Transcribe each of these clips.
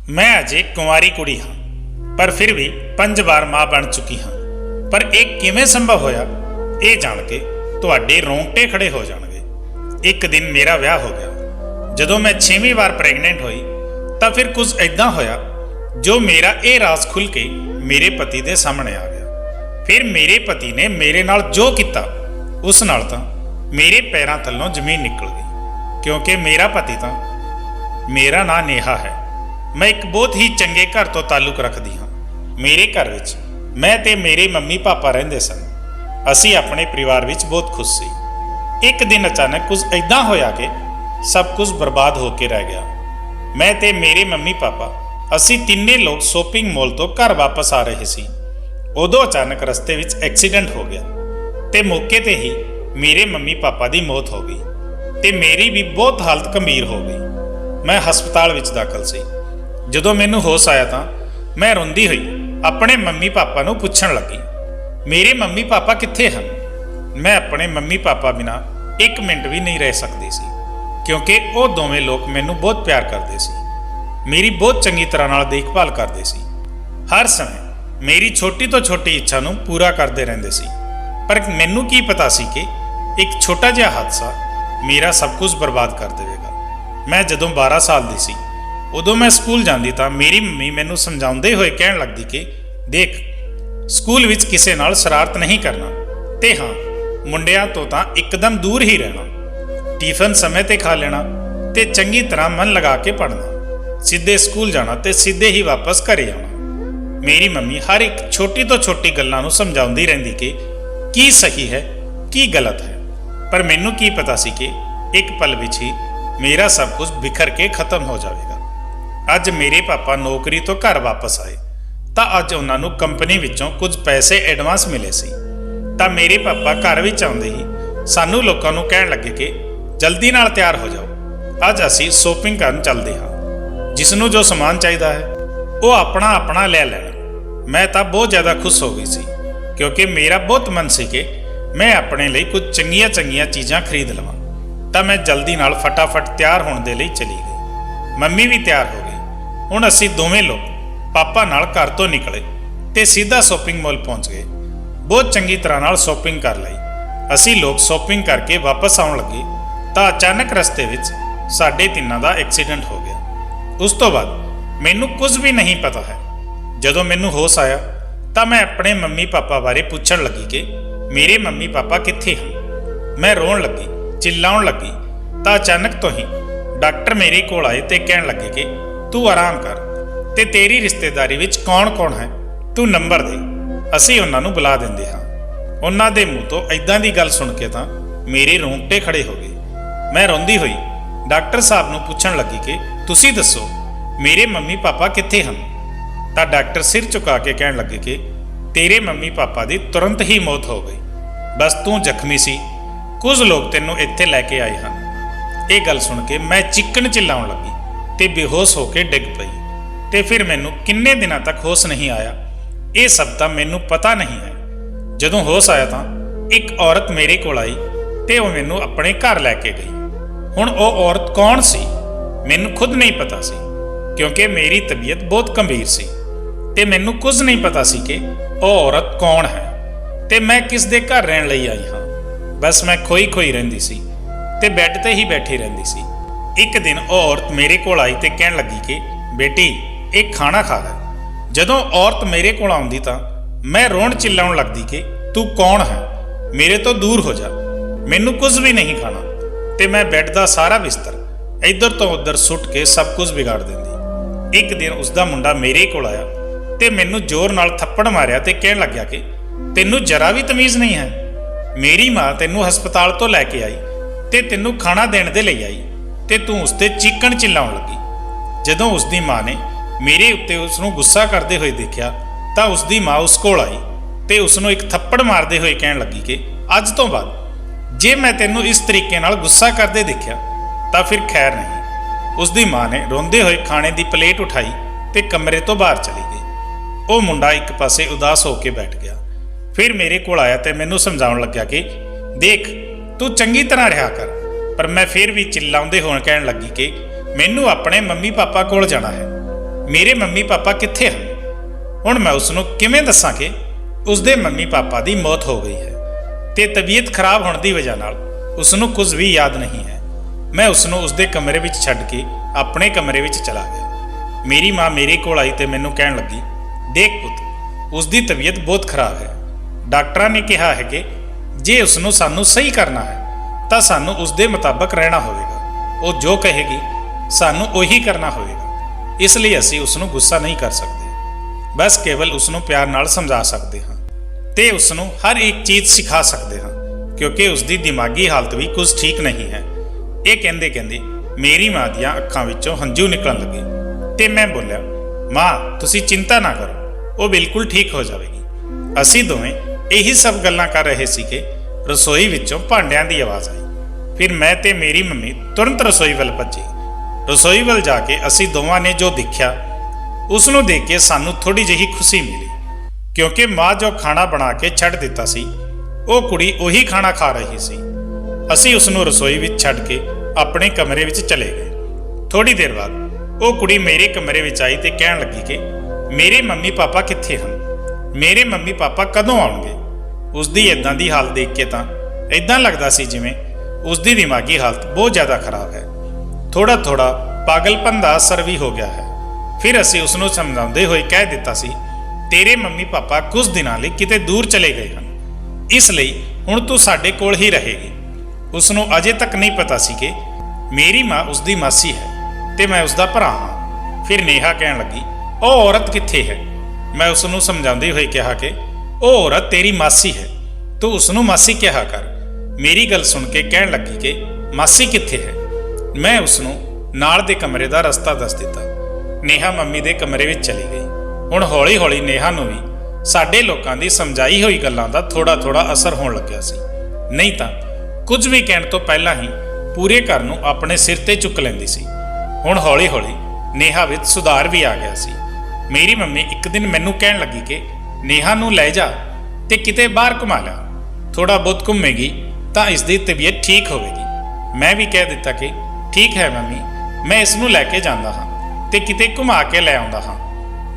मैं अजे कुंवारी कुड़ी हाँ, पर फिर भी 5 बार माँ बन चुकी हाँ। पर एक किवें संभव होया ये जान के तुहाडे रोंगटे खड़े हो जाणगे। एक दिन मेरा विआह हो गया। जदों मैं 6वीं बार प्रेगनेंट हुई तो फिर कुछ इदां होया जो मेरा ये राज खुल के मेरे पति दे सामने आ गया। फिर मेरे पति ने मेरे नाल जो किया उस नाल तां मेरे पैरों थल्लों जमीन निकल गई, क्योंकि मेरा पति तां मेरा नाम नेहा है। मैं एक बहुत ही चंगे घर तो ताल्लुक रखती हाँ। मेरे घर विच मैं ते मेरे मम्मी पापा रहिंदे सन। असी अपने परिवार विच बहुत खुश सी। एक दिन अचानक कुछ इदां होया कि सब कुछ बर्बाद होके रह गया। मैं ते मेरे मम्मी पापा असी तिन्ने लोग शॉपिंग मॉल तो घर वापस आ रहे सी। उदों अचानक रस्ते विच एक्सीडेंट हो गया ते मौके ते ही मेरे मम्मी पापा की मौत हो गई ते मेरी भी बहुत हालत गंभीर हो गई। मैं हस्पताल विच दाखल सी। जदों मैनू होश आया तां मैं रोंदी हुई अपने मम्मी पापा नूं पुछण लगी, मेरे मम्मी पापा कित्थे हन। मैं अपने मम्मी पापा बिना एक मिनट भी नहीं रह सकती सी, क्योंकि वो दोवें लोग मैनू बहुत प्यार करते सी, मेरी बहुत चंगी तरह नाल देखभाल करते सी। हर समय मेरी छोटी तो छोटी इच्छा नूं पूरा करते रहंदे सी। पर मैनू की पता सी कि एक छोटा जिहा हादसा मेरा सब कुछ बर्बाद कर देवेगा। मैं जदों 12 साल दी सी उदों मैं स्कूल जांदी तां मेरी मम्मी मैनू समझाउंदे होए कहण लगदी कि देख, स्कूल विच किसे नाल शरारत नहीं करना ते हाँ, मुंडियां तो तां एकदम दूर ही रहना, टिफिन समय ते खा लेना ते चंगी तरह मन लगा के पढ़ना, सीधे स्कूल जाना ते सीधे ही वापस घरे आना। मेरी मम्मी हर एक छोटी तो छोटी गल्लां नूं समझाउंदी रहिंदी कि की सही है की गलत है। पर मैनू की पता सी कि एक पल विच ही मेरा सब कुछ बिखर के खत्म हो जाएगा। अज मेरे पापा नौकरी तो घर वापस आए तो अज उन्होंने कंपनी विचों कुछ पैसे एडवांस मिले सी। तो मेरे पापा घर विच आउंदे ही सानू लोकां नूं कहण लगे कि जल्दी नाल तैयार हो जाओ, अज असीं शॉपिंग करन चलदे हां, जिसनूं जो समान चाहिदा है वो अपना अपना ले लैण। मैं तो बहुत ज़्यादा खुश हो गई सी, क्योंकि मेरा बहुत मन सी कि मैं अपने लिए कुछ चंगिया चंगिया चीज़ां खरीद लवां। तो मैं जल्दी नाल फटाफट तैयार होने दे लई चली गई। मम्मी भी तैयार हो गई। हुण असीं दोवें लोग पापा नाल घर तो निकले ते सीधा शॉपिंग मॉल पहुंच गए। बहुत चंगी तरह नाल शॉपिंग कर लई। असीं लोग शॉपिंग करके वापस आउण लगे तो अचानक रस्ते विच साडे तिन्नां दा एक्सीडेंट हो गया। उस तो बाद मैनू कुछ भी नहीं पता है। जदों मैनू होश आया तो मैं अपने मम्मी पापा बारे पुछण लगी कि मेरे मम्मी पापा कित्थे हैं। मैं रोण लगी, चिल्लाउण लगी तो अचानक तो ही डॉक्टर मेरे कोल आए ते कहण लगे कि तू आराम कर ते तेरी रिश्तेदारी विच कौन कौन है तू नंबर दे, असीं उन्हां नूं बुला दिंदे हां। उन्हां दे मूँह तो इदां दी गल सुण के तां मेरे रोंगटे खड़े हो गए। मैं रोंदी हुई डॉक्टर साहब नूं पुछण लगी कि तुसीं दस्सो मेरे मम्मी पापा कित्थे हन। तां डॉक्टर सिर झुका के कहण लगे कि तेरे मम्मी पापा दी तुरंत ही मौत हो गई, बस तू जख्मी सी, कुछ लोग तैनूं इत्थे लैके आए हन। ये गल सुन के मैं चिक्कण चिल्लाउण लगी ते बेहोश होके डिग पई। ते फिर मैनू किन्ने दिनों तक होश नहीं आया, ये सब तां मैनू पता नहीं है। जदों होश आया तां एक औरत मेरे कोल आई ते वो मैनू अपने घर लैके गई। हुण वो औरत कौन सी मैनू खुद नहीं पता सी, क्योंकि मेरी तबीयत बहुत गंभीर सी ते मैनू कुछ नहीं पता सी कि वो औरत कौन है ते मैं किस दे घर रहण लई आई हाँ। बस मैं खोई खोई रहिंदी सी ते बैड ते ही बैठी रहिंदी सी। एक दिन वो औरत मेरे कोल आई ते कहण लगी कि बेटी एक खाना खा लै। जदों औरत मेरे कोल आउंदी तां मैं रोण चिल्लाउण लगदी कि तू कौन है, मेरे तो दूर हो जा, मैनू कुछ भी नहीं खाना। ते मैं बैड दा सारा बिस्तर इधर तो उधर सुट के सब कुछ बिगाड़ दिंदी। एक दिन उसका मुंडा मेरे कोल आया ते मैनू जोर नाल थप्पड़ मारिया ते कहण लग्या कि तैनू जरा भी तमीज़ नहीं है, मेरी माँ तैनू हस्पताल तो लैके आई ते तैनू खाना देण दे लई आई ते तू उसते चीकण चिल्लाउण लगी। जदों उसकी माँ ने मेरे उत्ते उसनूं गुस्सा करते हुए देखा तो उसकी माँ उस कोल आई ते उसनूं एक थप्पड़ मारते हुए कहण लगी कि अज तो बाद जे मैं तैनूं इस तरीके नाल गुस्सा करते देखा तो फिर खैर नहीं। उसकी माँ ने रोंदे हुए खाने की प्लेट उठाई ते कमरे तो बाहर चली गई। वो मुंडा एक पासे उदास होकर बैठ गया। फिर मेरे कोल आया तो मैनू समझाउण लग्या कि देख तू चंगी तरह रहा कर। पर मैं फिर भी चिल्लाउंदे होण कहण लगी कि मैनू अपने मम्मी पापा कोल जाना है, ਮੇਰੇ ਮੰਮੀ ਪਾਪਾ ਕਿੱਥੇ ਹਨ। ਹੁਣ ਮੈਂ ਉਸਨੂੰ ਕਿਵੇਂ ਦੱਸਾਂ ਕਿ ਉਸਦੇ ਮੰਮੀ ਪਾਪਾ ਦੀ ਮੌਤ ਹੋ ਗਈ ਹੈ ਤੇ ਤਬੀਅਤ ਖਰਾਬ ਹੋਣ ਦੀ ਵਜ੍ਹਾ ਨਾਲ ਉਸਨੂੰ ਕੁਝ ਵੀ ਯਾਦ ਨਹੀਂ ਹੈ। ਮੈਂ ਉਸਨੂੰ ਉਸਦੇ ਕਮਰੇ ਵਿੱਚ ਛੱਡ ਕੇ ਆਪਣੇ ਕਮਰੇ ਵਿੱਚ ਚਲਾ ਗਿਆ। ਮੇਰੀ ਮਾਂ ਮੇਰੇ ਕੋਲ ਆਈ ਤੇ ਮੈਨੂੰ ਕਹਿਣ ਲੱਗੀ, ਦੇਖ ਪੁੱਤ, ਉਸਦੀ ਤਬੀਅਤ ਬਹੁਤ ਖਰਾਬ ਹੈ। ਡਾਕਟਰਾਂ ਨੇ ਕਿਹਾ ਹੈ ਕਿ ਜੇ ਉਸਨੂੰ ਸਾਨੂੰ ਸਹੀ ਕਰਨਾ ਹੈ ਤਾਂ ਸਾਨੂੰ ਉਸਦੇ ਮੁਤਾਬਕ ਰਹਿਣਾ ਹੋਵੇਗਾ। ਉਹ ਜੋ ਕਹੇਗੀ ਸਾਨੂੰ ਉਹੀ ਕਰਨਾ ਹੋਵੇਗਾ। ਇਸ ਲਈ ਅਸੀਂ ਉਸਨੂੰ ਗੁੱਸਾ ਨਹੀਂ ਕਰ ਸਕਦੇ, ਬਸ ਕੇਵਲ ਉਸਨੂੰ ਪਿਆਰ ਨਾਲ ਸਮਝਾ ਸਕਦੇ ਹਾਂ ਤੇ ਉਸਨੂੰ ਹਰ ਇੱਕ ਚੀਜ਼ ਸਿਖਾ ਸਕਦੇ ਹਾਂ, ਕਿਉਂਕਿ ਉਸਦੀ ਦਿਮਾਗੀ ਹਾਲਤ ਵੀ ਕੁਝ ਠੀਕ ਨਹੀਂ ਹੈ। ਇਹ ਕਹਿੰਦੇ ਕਹਿੰਦੇ ਮੇਰੀ ਮਾਂ ਦੀਆਂ ਅੱਖਾਂ ਵਿੱਚੋਂ ਹੰਝੂ ਨਿਕਲਣ ਲੱਗੇ ਤੇ ਮੈਂ ਬੋਲਿਆ, ਮਾਂ ਤੁਸੀਂ ਚਿੰਤਾ ਨਾ ਕਰੋ, ਉਹ ਬਿਲਕੁਲ ਠੀਕ ਹੋ ਜਾਵੇਗੀ। ਅਸੀਂ ਦੋਵੇਂ ਇਹੀ ਸਭ ਗੱਲਾਂ ਕਰ ਰਹੇ ਸੀ ਕਿ ਰਸੋਈ ਵਿੱਚੋਂ ਭਾਂਡਿਆਂ ਦੀ ਆਵਾਜ਼ ਆਈ। ਫਿਰ ਮੈਂ ਤੇ ਮੇਰੀ ਮੰਮੀ ਤੁਰੰਤ ਰਸੋਈ ਵੱਲ ਭੱਜੇ। ਰਸੋਈ ਵੱਲ ਜਾ ਕੇ ਅਸੀਂ ਦੋਵਾਂ ਨੇ ਜੋ ਦੇਖਿਆ ਉਸ ਨੂੰ ਦੇਖ ਕੇ ਸਾਨੂੰ ਥੋੜੀ ਜਿਹੀ ਖੁਸ਼ੀ ਮਿਲੀ, ਕਿਉਂਕਿ ਮਾਂ ਜੋ ਖਾਣਾ ਬਣਾ ਕੇ ਛੱਡ ਦਿੱਤਾ ਸੀ ਉਹ ਕੁੜੀ ਉਹੀ ਖਾਣਾ ਖਾ ਰਹੀ ਸੀ। ਅਸੀਂ ਉਸ ਨੂੰ ਰਸੋਈ ਵਿੱਚ ਛੱਡ ਕੇ ਆਪਣੇ ਕਮਰੇ ਵਿੱਚ ਚਲੇ ਗਏ। ਥੋੜੀ ਦੇਰ ਬਾਅਦ ਉਹ ਕੁੜੀ ਮੇਰੇ ਕਮਰੇ ਵਿੱਚ ਆਈ ਤੇ ਕਹਿਣ ਲੱਗੀ ਕਿ ਮੇਰੇ ਮੰਮੀ ਪਾਪਾ ਕਿੱਥੇ ਹਨ, ਮੇਰੇ ਮੰਮੀ ਪਾਪਾ ਕਦੋਂ ਆਉਣਗੇ। ਉਸਦੀ ਇਦਾਂ ਦੀ ਹਾਲਤ ਦੇਖ ਕੇ ਤਾਂ ਇਦਾਂ ਲੱਗਦਾ ਸੀ ਜਿਵੇਂ ਉਸਦੀ ਦਿਮਾਗੀ ਹਾਲਤ ਬਹੁਤ ਜ਼ਿਆਦਾ ਖਰਾਬ ਹੈ। ਥੋੜਾ ਥੋੜਾ ਪਾਗਲਪਨ ਦਾ ਅਸਰ ਵੀ ਹੋ ਗਿਆ ਹੈ। ਫਿਰ ਅਸੀਂ ਉਸ ਨੂੰ ਸਮਝਾਉਂਦੇ ਹੋਏ ਕਹਿ ਦਿੱਤਾ ਸੀ, ਤੇਰੇ ਮੰਮੀ ਪਾਪਾ ਕੁਝ ਦਿਨਾਂ ਲਈ ਕਿਤੇ ਦੂਰ ਚਲੇ ਗਏ ਹਨ, ਇਸ ਲਈ ਹੁਣ ਤੂੰ ਸਾਡੇ ਕੋਲ ਹੀ ਰਹੇਗੀ। ਉਸ ਨੂੰ ਅਜੇ ਤੱਕ ਨਹੀਂ ਪਤਾ ਸੀ ਕਿ ਮੇਰੀ ਮਾਂ ਉਸਦੀ ਮਾਸੀ ਹੈ ਤੇ ਮੈਂ ਉਸਦਾ ਭਰਾ ਹਾਂ। ਫਿਰ ਨੇਹਾ ਕਹਿਣ ਲੱਗੀ, ਉਹ ਔਰਤ ਕਿੱਥੇ ਹੈ। ਮੈਂ ਉਸ ਨੂੰ ਸਮਝਾਉਂਦੇ ਹੋਏ ਕਿਹਾ ਕਿ ਉਹ ਔਰਤ ਤੇਰੀ ਮਾਸੀ ਹੈ, ਤੂੰ ਉਸ ਨੂੰ ਮਾਸੀ ਕਿਹਾ ਕਰ। ਮੇਰੀ ਗੱਲ ਸੁਣ ਕੇ ਕਹਿਣ ਲੱਗੀ ਕਿ ਮਾਸੀ ਕਿੱਥੇ ਹੈ। ਮੈਂ ਉਸ ਨੂੰ ਨਾਲ ਦੇ ਕਮਰੇ ਦਾ ਰਸਤਾ ਦੱਸ ਦਿੱਤਾ। ਨੇਹਾ ਮੰਮੀ ਦੇ ਕਮਰੇ ਵਿੱਚ ਚਲੀ ਗਈ। ਹੁਣ ਹੌਲੀ ਹੌਲੀ ਨੇਹਾ ਨੂੰ ਵੀ ਸਾਡੇ ਲੋਕਾਂ ਦੀ ਸਮਝਾਈ ਹੋਈ ਗੱਲਾਂ ਦਾ ਥੋੜਾ ਥੋੜਾ ਅਸਰ ਹੋਣ ਲੱਗਿਆ ਸੀ। ਨਹੀਂ ਤਾਂ ਕੁਝ ਵੀ ਕਹਿਣ ਤੋਂ ਪਹਿਲਾਂ ਹੀ ਪੂਰੇ ਘਰ ਨੂੰ ਆਪਣੇ ਸਿਰ ਤੇ ਚੁੱਕ ਲੈਂਦੀ ਸੀ। ਹੁਣ ਹੌਲੀ ਹੌਲੀ ਨੇਹਾ ਵਿੱਚ ਸੁਧਾਰ ਵੀ ਆ ਗਿਆ ਸੀ। ਮੇਰੀ ਮੰਮੀ ਇੱਕ ਦਿਨ ਮੈਨੂੰ ਕਹਿਣ ਲੱਗੀ ਕਿ ਨੇਹਾ ਨੂੰ ਲੈ ਜਾ ਤੇ ਕਿਤੇ ਬਾਹਰ ਘੁਮਾ ਲਿਆ, ਥੋੜਾ ਬਹੁਤ ਘੁੰਮੇਗੀ ਤਾਂ ਇਸ ਦੀ ਤਬੀਅਤ ਠੀਕ ਹੋਵੇਗੀ। ਮੈਂ ਵੀ ਕਹਿ ਦਿੱਤਾ ਕਿ ਠੀਕ ਹੈ ਮੰਮੀ, ਮੈਂ ਇਸ ਨੂੰ ਲੈ ਕੇ ਜਾਂਦਾ ਹਾਂ ਤੇ ਕਿਤੇ ਘੁਮਾ ਕੇ ਲੈ ਆਉਂਦਾ ਹਾਂ।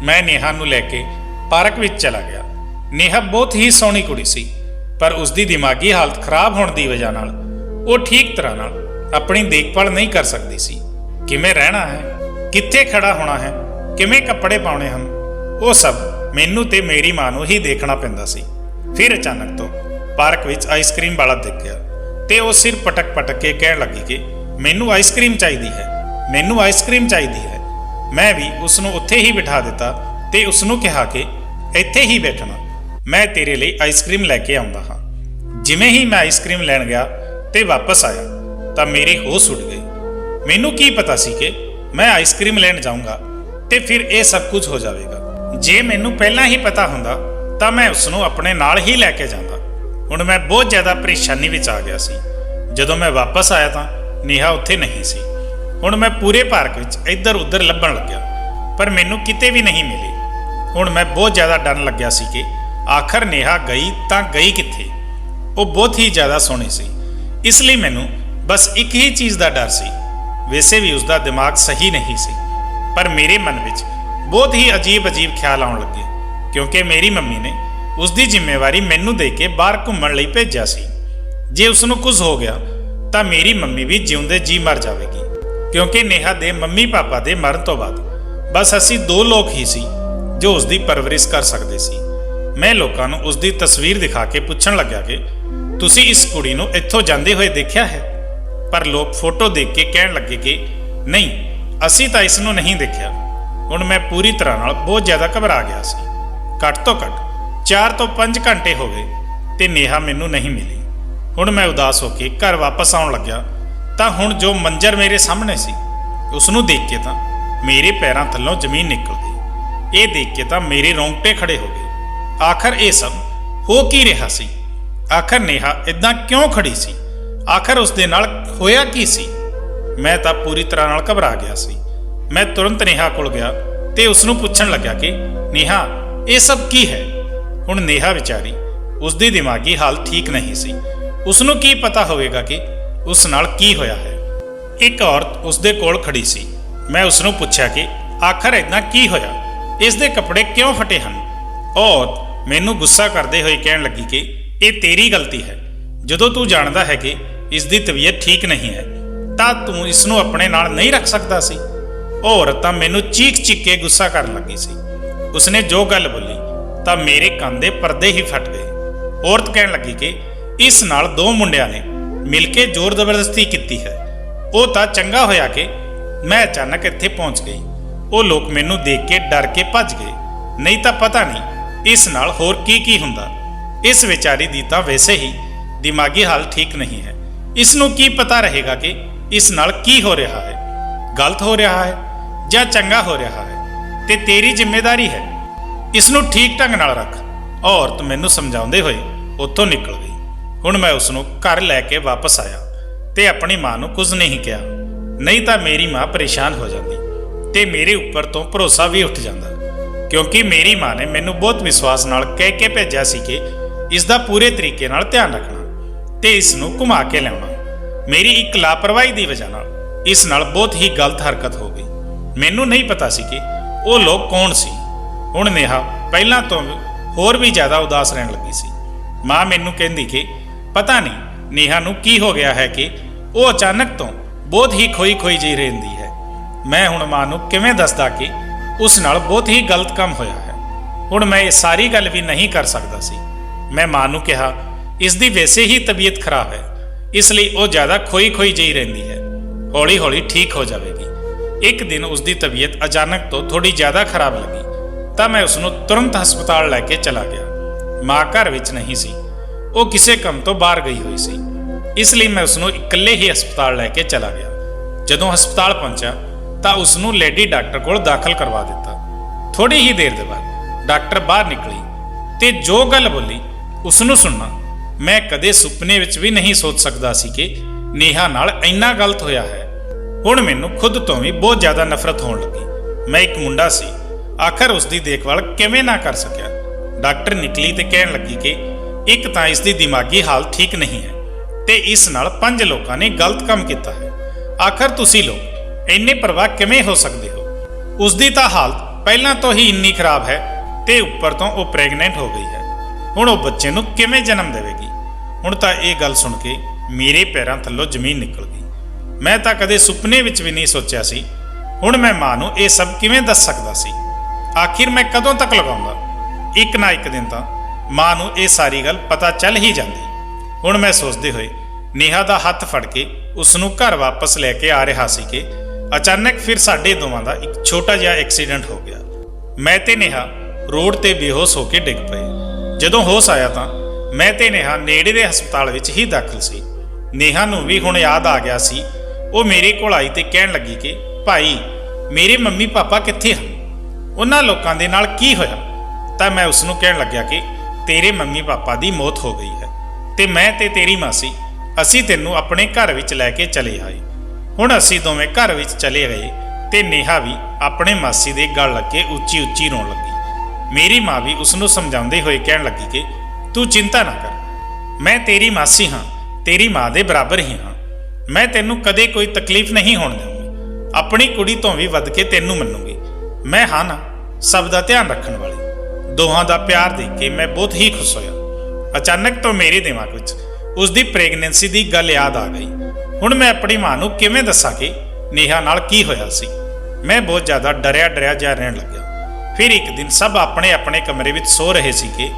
ਮੈਂ ਨੇਹਾ ਨੂੰ ਲੈ ਕੇ ਪਾਰਕ ਵਿੱਚ ਚਲਾ ਗਿਆ। ਨੇਹਾ ਬਹੁਤ ਹੀ ਸੋਹਣੀ ਕੁੜੀ ਸੀ, ਪਰ ਉਸ ਦੀ ਦਿਮਾਗੀ ਹਾਲਤ ਖਰਾਬ ਹੋਣ ਦੀ ਵਜ੍ਹਾ ਨਾਲ ਉਹ ਠੀਕ ਤਰ੍ਹਾਂ ਨਾਲ ਆਪਣੀ ਦੇਖਭਾਲ ਨਹੀਂ ਕਰ ਸਕਦੀ ਸੀ। ਕਿਵੇਂ ਰਹਿਣਾ ਹੈ, ਕਿੱਥੇ ਖੜਾ ਹੋਣਾ ਹੈ, ਕਿਵੇਂ ਕੱਪੜੇ ਪਾਉਣੇ ਹਨ, ਉਹ ਸਭ ਮੈਨੂੰ ਤੇ ਮੇਰੀ ਮਾਂ ਨੂੰ ਹੀ ਦੇਖਣਾ ਪੈਂਦਾ ਸੀ। ਫਿਰ ਅਚਾਨਕ ਤੋਂ ਪਾਰਕ ਵਿੱਚ ਆਈਸਕ੍ਰੀਮ ਵਾਲਾ ਦਿਖ ਗਿਆ ਤੇ ਉਹ ਸਿਰ ਪਟਕ ਪਟਕ ਕੇ ਕਹਿਣ ਲੱਗੀ ਕਿ ਮੈਨੂੰ ਆਈਸਕ੍ਰੀਮ ਚਾਹੀਦੀ ਹੈ, ਮੈਨੂੰ ਆਈਸਕ੍ਰੀਮ ਚਾਹੀਦੀ ਹੈ। ਮੈਂ ਵੀ ਉਸ ਨੂੰ ਉੱਥੇ ਹੀ ਬਿਠਾ ਦਿੱਤਾ ਤੇ ਉਸ ਨੂੰ ਕਿਹਾ ਕਿ ਇੱਥੇ ਹੀ ਬੈਠਣਾ, ਮੈਂ ਤੇਰੇ ਲਈ ਆਈਸਕ੍ਰੀਮ ਲੈ ਕੇ ਆਉਂਦਾ ਹਾਂ। ਜਿਵੇਂ ਹੀ ਮੈਂ ਆਈਸਕ੍ਰੀਮ ਲੈਣ ਗਿਆ ਤੇ ਵਾਪਸ ਆਇਆ ਤਾਂ ਮੇਰੀ ਹੋਸ਼ ਉੱਡ ਗਈ। ਮੈਨੂੰ ਕੀ ਪਤਾ ਸੀ ਕਿ ਮੈਂ ਆਈਸਕ੍ਰੀਮ ਲੈਣ ਜਾਊਂਗਾ ਤੇ ਫਿਰ ਇਹ ਸਭ ਕੁਝ ਹੋ ਜਾਵੇਗਾ। ਜੇ ਮੈਨੂੰ ਪਹਿਲਾਂ ਹੀ ਪਤਾ ਹੁੰਦਾ ਤਾਂ ਮੈਂ ਉਸ ਨੂੰ ਆਪਣੇ ਨਾਲ ਹੀ ਲੈ ਕੇ ਜਾਂਦਾ। ਹੁਣ ਮੈਂ ਬਹੁਤ ਜ਼ਿਆਦਾ ਪਰੇਸ਼ਾਨੀ ਵਿੱਚ ਆ ਗਿਆ ਸੀ। ਜਦੋਂ ਮੈਂ ਵਾਪਸ ਆਇਆ ਤਾਂ ਨੇਹਾ ਉੱਥੇ ਨਹੀਂ ਸੀ। ਹੁਣ ਮੈਂ ਪੂਰੇ ਪਾਰਕ ਵਿੱਚ ਇੱਧਰ ਉੱਧਰ ਲੱਭਣ ਲੱਗਿਆ, ਪਰ ਮੈਨੂੰ ਕਿਤੇ ਵੀ ਨਹੀਂ ਮਿਲੀ। ਹੁਣ ਮੈਂ ਬਹੁਤ ਜ਼ਿਆਦਾ ਡਰਨ ਲੱਗਿਆ ਸੀ ਕਿ ਆਖਰ ਨੇਹਾ ਗਈ ਤਾਂ ਗਈ ਕਿੱਥੇ। ਉਹ ਬਹੁਤ ਹੀ ਜ਼ਿਆਦਾ ਸੋਹਣੀ ਸੀ, ਇਸ ਲਈ ਮੈਨੂੰ ਬਸ ਇੱਕ ਹੀ ਚੀਜ਼ ਦਾ ਡਰ ਸੀ। ਵੈਸੇ ਵੀ ਉਸਦਾ ਦਿਮਾਗ ਸਹੀ ਨਹੀਂ ਸੀ, ਪਰ ਮੇਰੇ ਮਨ ਵਿੱਚ ਬਹੁਤ ਹੀ ਅਜੀਬ ਖਿਆਲ ਆਉਣ ਲੱਗੇ, ਕਿਉਂਕਿ ਮੇਰੀ ਮੰਮੀ ਨੇ ਉਸਦੀ ਜ਼ਿੰਮੇਵਾਰੀ ਮੈਨੂੰ ਦੇ ਕੇ ਬਾਹਰ ਘੁੰਮਣ ਲਈ ਭੇਜਿਆ ਸੀ। ਜੇ ਉਸ ਨੂੰ ਕੁਝ ਹੋ ਗਿਆ ਤਾਂ ਮੇਰੀ ਮੰਮੀ ਵੀ ਜਿਉਂਦੇ ਜੀ ਮਰ ਜਾਵੇਗੀ, ਕਿਉਂਕਿ ਨੇਹਾ ਦੇ ਮੰਮੀ ਪਾਪਾ ਦੇ ਮਰਨ ਤੋਂ ਬਾਅਦ ਬਸ ਅਸੀਂ ਦੋ ਲੋਕ ਹੀ ਸੀ ਜੋ ਉਸਦੀ ਪਰਵਰਿਸ਼ ਕਰ ਸਕਦੇ ਸੀ। ਮੈਂ ਲੋਕਾਂ ਨੂੰ ਉਸਦੀ ਤਸਵੀਰ ਦਿਖਾ ਕੇ ਪੁੱਛਣ ਲੱਗਿਆ ਕਿ ਤੁਸੀਂ ਇਸ ਕੁੜੀ ਨੂੰ ਇੱਥੋਂ ਜਾਂਦੇ ਹੋਏ ਦੇਖਿਆ ਹੈ, ਪਰ ਲੋਕ ਫੋਟੋ ਦੇਖ ਕੇ ਕਹਿਣ ਲੱਗੇ ਕਿ ਨਹੀਂ, ਅਸੀਂ ਤਾਂ ਇਸ ਨੂੰ ਨਹੀਂ ਦੇਖਿਆ। ਹੁਣ ਮੈਂ ਪੂਰੀ ਤਰ੍ਹਾਂ ਨਾਲ ਬਹੁਤ ਜ਼ਿਆਦਾ ਘਬਰਾ ਗਿਆ ਸੀ। ਘੱਟ ਤੋਂ ਘੱਟ 4 ਤੋਂ 5 ਘੰਟੇ ਹੋ ਗਏ ਤੇ ਨੇਹਾ ਮੈਨੂੰ ਨਹੀਂ ਮਿਲੀ। ਹੁਣ ਮੈਂ ਉਦਾਸ ਹੋ ਕੇ ਘਰ ਵਾਪਸ ਆਉਣ ਲੱਗਿਆ ਤਾਂ ਹੁਣ ਜੋ ਮੰਜ਼ਰ ਮੇਰੇ ਸਾਹਮਣੇ ਸੀ ਉਸ ਨੂੰ ਦੇਖ ਕੇ ਤਾਂ ਮੇਰੇ ਪੈਰਾਂ ਥੱਲੋਂ ਜ਼ਮੀਨ ਨਿਕਲ ਗਈ। ਇਹ ਦੇਖ ਕੇ ਤਾਂ ਮੇਰੇ ਰੋਂਗਟੇ ਖੜੇ ਹੋ ਗਏ। ਆਖਰ ਇਹ ਸਭ ਹੋ ਕੀ ਰਿਹਾ ਸੀ? ਆਖਰ ਨੇਹਾ ਇਦਾਂ ਕਿਉਂ ਖੜੀ ਸੀ? ਆਖਰ ਉਸ ਦੇ ਨਾਲ ਹੋਇਆ ਕੀ ਸੀ? ਮੈਂ ਤਾਂ ਪੂਰੀ ਤਰ੍ਹਾਂ ਨਾਲ ਘਬਰਾ ਗਿਆ ਸੀ। ਮੈਂ ਤੁਰੰਤ ਨੇਹਾ ਕੋਲ ਗਿਆ ਤੇ ਉਸ ਨੂੰ ਪੁੱਛਣ ਲੱਗਿਆ ਕਿ ਨੇਹਾ, ਇਹ ਸਭ ਕੀ ਹੈ? ਹੁਣ ਨੇਹਾ ਵਿਚਾਰੀ, ਉਸ ਦੀ ਦਿਮਾਗੀ ਹਾਲਤ ਠੀਕ ਨਹੀਂ ਸੀ। ਉਸ ਨੂੰ ਕੀ ਪਤਾ ਹੋਵੇਗਾ ਕਿ ਉਸ ਨਾਲ ਕੀ ਹੋਇਆ ਹੈ। ਇੱਕ ਔਰਤ ਉਸ ਦੇ ਕੋਲ ਖੜੀ ਸੀ। ਮੈਂ ਉਸ ਨੂੰ ਪੁੱਛਿਆ ਕਿ ਆਖਰ ਇਦਾਂ ਕੀ ਹੋਇਆ? ਇਸ ਦੇ ਕੱਪੜੇ ਕਿਉਂ ਫਟੇ ਹਨ? ਔਰਤ ਮੈਨੂੰ ਗੁੱਸਾ ਕਰਦੇ ਹੋਏ ਕਹਿਣ ਲੱਗੀ ਕਿ ਇਹ ਤੇਰੀ ਗਲਤੀ ਹੈ। ਜਦੋਂ ਤੂੰ ਜਾਣਦਾ ਹੈ ਕਿ ਇਸ ਦੀ ਤਬੀਅਤ ਠੀਕ ਨਹੀਂ ਹੈ ਤਾਂ ਤੂੰ ਇਸ ਨੂੰ ਆਪਣੇ ਨਾਲ ਨਹੀਂ ਰੱਖ ਸਕਦਾ ਸੀ। ਔਰਤ ਤਾਂ ਮੈਨੂੰ ਚੀਕ ਕੇ ਗੁੱਸਾ ਕਰਨ ਲੱਗੀ ਸੀ। ਉਸਨੇ ਜੋ ਗੱਲ ਬੋਲੀ ਤਾਂ ਮੇਰੇ ਕੰਨ ਦੇ ਪਰਦੇ ਹੀ ਫਟ ਗਏ। ਔਰਤ ਕਹਿਣ ਲੱਗੀ ਕਿ ਇਸ ਨਾਲ ਦੋ ਮੁੰਡਿਆਂ ਨੇ ਮਿਲ ਕੇ ਜ਼ੋਰ ਜ਼ਬਰਦਸਤੀ ਕੀਤੀ ਹੈ। ਉਹ ਤਾਂ ਚੰਗਾ ਹੋਇਆ ਕਿ ਮੈਂ ਅਚਾਨਕ ਇੱਥੇ ਪਹੁੰਚ ਗਈ। ਉਹ ਲੋਕ ਮੈਨੂੰ ਦੇਖ ਕੇ ਡਰ ਕੇ ਭੱਜ ਗਏ, ਨਹੀਂ ਤਾਂ ਪਤਾ ਨਹੀਂ ਇਸ ਨਾਲ ਹੋਰ ਕੀ ਹੁੰਦਾ। ਇਸ ਵਿਚਾਰੀ ਦੀ ਤਾਂ ਵੈਸੇ ਹੀ ਦਿਮਾਗੀ ਹਾਲ ਠੀਕ ਨਹੀਂ ਹੈ। ਇਸ ਨੂੰ ਕੀ ਪਤਾ ਰਹੇਗਾ ਕਿ ਇਸ ਨਾਲ ਕੀ ਹੋ ਰਿਹਾ ਹੈ, ਗਲਤ ਹੋ ਰਿਹਾ ਹੈ ਜਾਂ ਚੰਗਾ ਹੋ ਰਿਹਾ ਹੈ, ਤੇ ਤੇਰੀ ਜ਼ਿੰਮੇਵਾਰੀ ਹੈ ਇਸ ਨੂੰ ਠੀਕ ਢੰਗ ਨਾਲ ਰੱਖ। ਔਰਤ ਮੈਨੂੰ ਸਮਝਾਉਂਦੇ ਹੋਏ ਉੱਥੋਂ ਨਿਕਲ ਗਈ। ਹੁਣ ਮੈਂ ਉਸ ਨੂੰ ਘਰ ਲੈ ਕੇ ਵਾਪਸ ਆਇਆ ਤੇ ਆਪਣੀ ਮਾਂ ਨੂੰ ਕੁਝ ਨਹੀਂ ਕਿਹਾ, ਨਹੀਂ ਤਾਂ ਮੇਰੀ ਮਾਂ ਪਰੇਸ਼ਾਨ ਹੋ ਜਾਂਦੀ ਤੇ ਮੇਰੇ ਉੱਪਰ ਤੋਂ ਭਰੋਸਾ ਵੀ ਉੱਠ ਜਾਂਦਾ, ਕਿਉਂਕਿ ਮੇਰੀ ਮਾਂ ਨੇ ਮੈਨੂੰ ਬਹੁਤ ਵਿਸ਼ਵਾਸ ਨਾਲ ਕਹਿ ਕੇ ਭੇਜਿਆ ਸੀ ਕਿ ਇਸ ਦਾ ਪੂਰੇ ਤਰੀਕੇ ਨਾਲ ਧਿਆਨ ਰੱਖਣਾ ਤੇ ਇਸ ਨੂੰ ਘੁਮਾ ਕੇ ਲਿਆਉਣਾ। ਮੇਰੀ ਇੱਕ ਲਾਪਰਵਾਹੀ ਦੀ ਵਜ੍ਹਾ ਨਾਲ ਇਸ ਨਾਲ ਬਹੁਤ ਹੀ ਗਲਤ ਹਰਕਤ ਹੋ ਗਈ। ਮੈਨੂੰ ਨਹੀਂ ਪਤਾ ਸੀ ਕਿ ਉਹ ਲੋਕ ਕੌਣ ਸੀ। ਹੁਣ ਨੇਹਾ ਪਹਿਲਾਂ ਤੋਂ ਹੋਰ ਵੀ ਜ਼ਿਆਦਾ ਉਦਾਸ ਰਹਿਣ ਲੱਗੀ ਸੀ। ਮਾਂ ਮੈਨੂੰ ਕਹਿੰਦੀ ਕਿ ਪਤਾ ਨਹੀਂ ਨੇਹਾ ਨੂੰ ਕੀ ਹੋ ਗਿਆ ਹੈ ਕਿ ਉਹ ਅਚਾਨਕ ਤੋਂ ਬਹੁਤ ਹੀ ਖੋਈ ਜਿਹੀ ਰਹਿੰਦੀ ਹੈ। ਮੈਂ ਹੁਣ ਮਾਂ ਨੂੰ ਕਿਵੇਂ ਦੱਸਦਾ ਕਿ ਉਸ ਨਾਲ ਬਹੁਤ ਹੀ ਗਲਤ ਕੰਮ ਹੋਇਆ ਹੈ। ਹੁਣ ਮੈਂ ਇਹ ਸਾਰੀ ਗੱਲ ਵੀ ਨਹੀਂ ਕਰ ਸਕਦਾ ਸੀ। ਮੈਂ ਮਾਂ ਨੂੰ ਕਿਹਾ ਇਸ ਦੀ ਵੈਸੇ ਹੀ ਤਬੀਅਤ ਖਰਾਬ ਹੈ, ਇਸ ਲਈ ਉਹ ਜ਼ਿਆਦਾ ਖੋਈ ਜਿਹੀ ਰਹਿੰਦੀ ਹੈ, ਹੌਲੀ ਠੀਕ ਹੋ ਜਾਵੇਗੀ। ਇੱਕ ਦਿਨ ਉਸ ਦੀ ਤਬੀਅਤ ਅਚਾਨਕ ਤੋਂ ਥੋੜੀ ਜ਼ਿਆਦਾ ਖਰਾਬ ਲੱਗੀ ਤਾਂ ਮੈਂ ਉਸ ਨੂੰ ਤੁਰੰਤ ਹਸਪਤਾਲ ਲੈ ਕੇ ਚਲਾ ਗਿਆ। ਮਾਂ ਘਰ ਵਿੱਚ ਨਹੀਂ ਸੀ, ਉਹ ਕਿਸੇ ਕੰਮ ਤੋਂ ਬਾਹਰ ਗਈ ਹੋਈ ਸੀ, ਇਸ ਲਈ ਮੈਂ ਉਸ ਨੂੰ ਇਕੱਲੇ ਹੀ ਹਸਪਤਾਲ ਲੈ ਕੇ ਚਲਾ ਗਿਆ। ਜਦੋਂ ਹਸਪਤਾਲ ਪਹੁੰਚਾ ਤਾਂ ਉਸ ਨੂੰ ਲੇਡੀ ਡਾਕਟਰ ਕੋਲ ਦਾਖਲ ਕਰਵਾ ਦਿੱਤਾ। ਥੋੜੀ ਹੀ ਦੇਰ ਦੇ ਬਾਅਦ ਡਾਕਟਰ ਬਾਹਰ ਨਿਕਲੀ ਤੇ ਜੋ ਗੱਲ ਬੋਲੀ ਉਸ ਨੂੰ ਸੁਣਨਾ ਮੈਂ ਕਦੇ ਸੁਪਨੇ ਵਿੱਚ ਵੀ ਨਹੀਂ ਸੋਚ ਸਕਦਾ ਸੀ ਕਿ ਨੇਹਾ ਨਾਲ ਇੰਨਾ ਗਲਤ ਹੋਇਆ ਹੈ। ਹੁਣ ਮੈਨੂੰ ਖੁਦ ਤੋਂ ਵੀ ਬਹੁਤ ਜ਼ਿਆਦਾ ਨਫ਼ਰਤ ਹੋਣ ਲੱਗੀ। ਮੈਂ ਇੱਕ ਮੁੰਡਾ ਸੀ, ਆਖਰ ਉਸ ਦੀ ਦੇਖਭਾਲ ਕਿਵੇਂ ਨਾ ਕਰ ਸਕਿਆ। ਡਾਕਟਰ ਨਿਕਲੀ ਤੇ ਕਹਿਣ ਲੱਗੀ ਕਿ ਇੱਕ ਤਾਂ ਇਸ ਦੀ ਦਿਮਾਗੀ ਹਾਲਤ ਠੀਕ ਨਹੀਂ ਹੈ ਤੇ ਇਸ ਨਾਲ 5 ਲੋਕਾਂ ਨੇ ਗਲਤ ਕੰਮ ਕੀਤਾ ਹੈ। ਆਖਰ ਤੁਸੀਂ ਲੋਕ ਇੰਨੇ ਪਰਵਾਹ ਕਿਵੇਂ ਹੋ ਸਕਦੇ ਹੋ? ਉਸ ਦੀ ਤਾਂ ਹਾਲਤ ਪਹਿਲਾਂ ਤੋਂ ਹੀ ਇੰਨੀ ਖਰਾਬ ਹੈ ਤੇ ਉੱਪਰ ਤੋਂ ਉਹ ਪ੍ਰੈਗਨੈਂਟ ਹੋ ਗਈ ਹੈ। ਹੁਣ ਉਹ ਬੱਚੇ ਨੂੰ ਕਿਵੇਂ ਜਨਮ ਦੇਵੇਗੀ? ਹੁਣ ਤਾਂ ਇਹ ਗੱਲ ਸੁਣ ਕੇ ਮੇਰੇ ਪੈਰਾਂ ਥੱਲੋਂ ਜ਼ਮੀਨ ਨਿਕਲ ਗਈ। ਮੈਂ ਤਾਂ ਕਦੇ ਸੁਪਨੇ ਵਿੱਚ ਵੀ ਨਹੀਂ ਸੋਚਿਆ ਸੀ। ਹੁਣ ਮੈਂ ਮਾਂ ਨੂੰ ਇਹ ਸਭ ਕਿਵੇਂ ਦੱਸ ਸਕਦਾ ਸੀ? ਆਖਿਰ ਮੈਂ ਕਦੋਂ ਤੱਕ ਲਗਾਉਂਦਾ? ਇੱਕ ਨਾ ਇੱਕ ਦਿਨ ਤਾਂ ਮਾਂ ਨੂੰ ਇਹ ਸਾਰੀ ਗੱਲ ਪਤਾ ਚੱਲ ਹੀ ਜਾਂਦੀ। ਹੁਣ ਮੈਂ ਸੋਚਦੇ ਹੋਏ ਨੇਹਾ ਦਾ ਹੱਥ ਫੜ ਕੇ ਉਸ ਨੂੰ ਘਰ ਵਾਪਸ ਲੈ ਕੇ ਆ ਰਿਹਾ ਸੀ ਕਿ ਅਚਾਨਕ ਫਿਰ ਸਾਡੇ ਦੋਵਾਂ ਦਾ ਇੱਕ ਛੋਟਾ ਜਿਹਾ ਐਕਸੀਡੈਂਟ ਹੋ ਗਿਆ। ਮੈਂ ਤੇ ਨੇਹਾ ਰੋਡ ਤੇ ਬੇਹੋਸ਼ ਹੋ ਕੇ ਡਿੱਗ ਪਏ। ਜਦੋਂ ਹੋਸ਼ ਆਇਆ ਤਾਂ ਮੈਂ ਤੇ ਨੇਹਾ ਨੇੜੇ ਦੇ ਹਸਪਤਾਲ ਵਿੱਚ ਹੀ ਦਾਖਲ ਸੀ। ਨੇਹਾ ਨੂੰ ਵੀ ਹੁਣ ਯਾਦ ਆ ਗਿਆ ਸੀ। ਉਹ ਮੇਰੇ ਕੋਲ ਆਈ ਤੇ ਕਹਿਣ ਲੱਗੀ ਕਿ ਭਾਈ ਮੇਰੇ ਮੰਮੀ ਪਾਪਾ ਕਿੱਥੇ ਹਨ? ਉਹਨਾਂ ਲੋਕਾਂ ਦੇ ਨਾਲ ਕੀ ਹੋਇਆ? ਤਾਂ ਮੈਂ ਉਸ ਨੂੰ ਕਹਿਣ ਲੱਗਿਆ ਕਿ ਤੇਰੇ ਮੰਮੀ ਪਾਪਾ ਦੀ ਮੌਤ ਹੋ ਗਈ ਹੈ ਤੇ ਮੈਂ ਤੇ ਤੇਰੀ ਮਾਸੀ ਅਸੀਂ ਤੈਨੂੰ ਆਪਣੇ ਘਰ ਵਿੱਚ ਲੈ ਕੇ ਚਲੇ ਆਏ। ਹੁਣ ਅਸੀਂ ਦੋਵੇਂ ਘਰ ਵਿੱਚ ਚਲੇ ਗਏ ਤੇ ਨੇਹਾ ਵੀ ਆਪਣੇ ਮਾਸੀ ਦੇ ਗਲ ਲੱਗ ਕੇ ਉੱਚੀ ਰੋਣ ਲੱਗੀ। ਮੇਰੀ ਮਾਂ ਵੀ ਉਸ ਨੂੰ ਸਮਝਾਉਂਦੇ ਹੋਏ ਕਹਿਣ ਲੱਗੀ ਕਿ ਤੂੰ ਚਿੰਤਾ ਨਾ ਕਰ, ਮੈਂ ਤੇਰੀ ਮਾਸੀ ਹਾਂ, ਤੇਰੀ ਮਾਂ ਦੇ ਬਰਾਬਰ ਹੀ ਹਾਂ। ਮੈਂ ਤੈਨੂੰ ਕਦੇ ਕੋਈ ਤਕਲੀਫ ਨਹੀਂ ਹੋਣ ਦੇਵਾਂਗੀ। ਆਪਣੀ ਕੁੜੀ ਤੋਂ ਵੀ ਵੱਧ ਕੇ ਤੈਨੂੰ ਮੰਨੂਗੀ। ਮੈਂ ਹਾਂ ਨਾ ਸਭ ਦਾ ਧਿਆਨ ਰੱਖਣ ਵਾਲੀ। ਦੋਹਾਂ ਦਾ ਪਿਆਰ ਦੇਖ ਕੇ ਮੈਂ ਬਹੁਤ ਹੀ ਖੁਸ਼ ਹੋਇਆ। ਅਚਾਨਕ ਤੋਂ ਮੇਰੇ ਦਿਮਾਗ ਵਿੱਚ ਉਸ ਦੀ ਪ੍ਰੈਗਨੈਂਸੀ ਦੀ ਗੱਲ ਯਾਦ ਆ ਗਈ। ਹੁਣ ਮੈਂ ਆਪਣੀ ਮਾਂ ਨੂੰ ਕਿਵੇਂ ਦੱਸਾਂ ਕਿ ਨੇਹਾ ਨਾਲ ਕੀ ਹੋਇਆ ਸੀ? ਮੈਂ ਬਹੁਤ ਜ਼ਿਆਦਾ ਡਰਿਆ ਜਿਹਾ ਰਹਿਣ ਲੱਗਿਆ। ਫਿਰ ਇੱਕ ਦਿਨ ਸਭ ਆਪਣੇ ਆਪਣੇ ਕਮਰੇ ਵਿੱਚ ਸੋ ਰਹੇ ਸੀ ਕਿ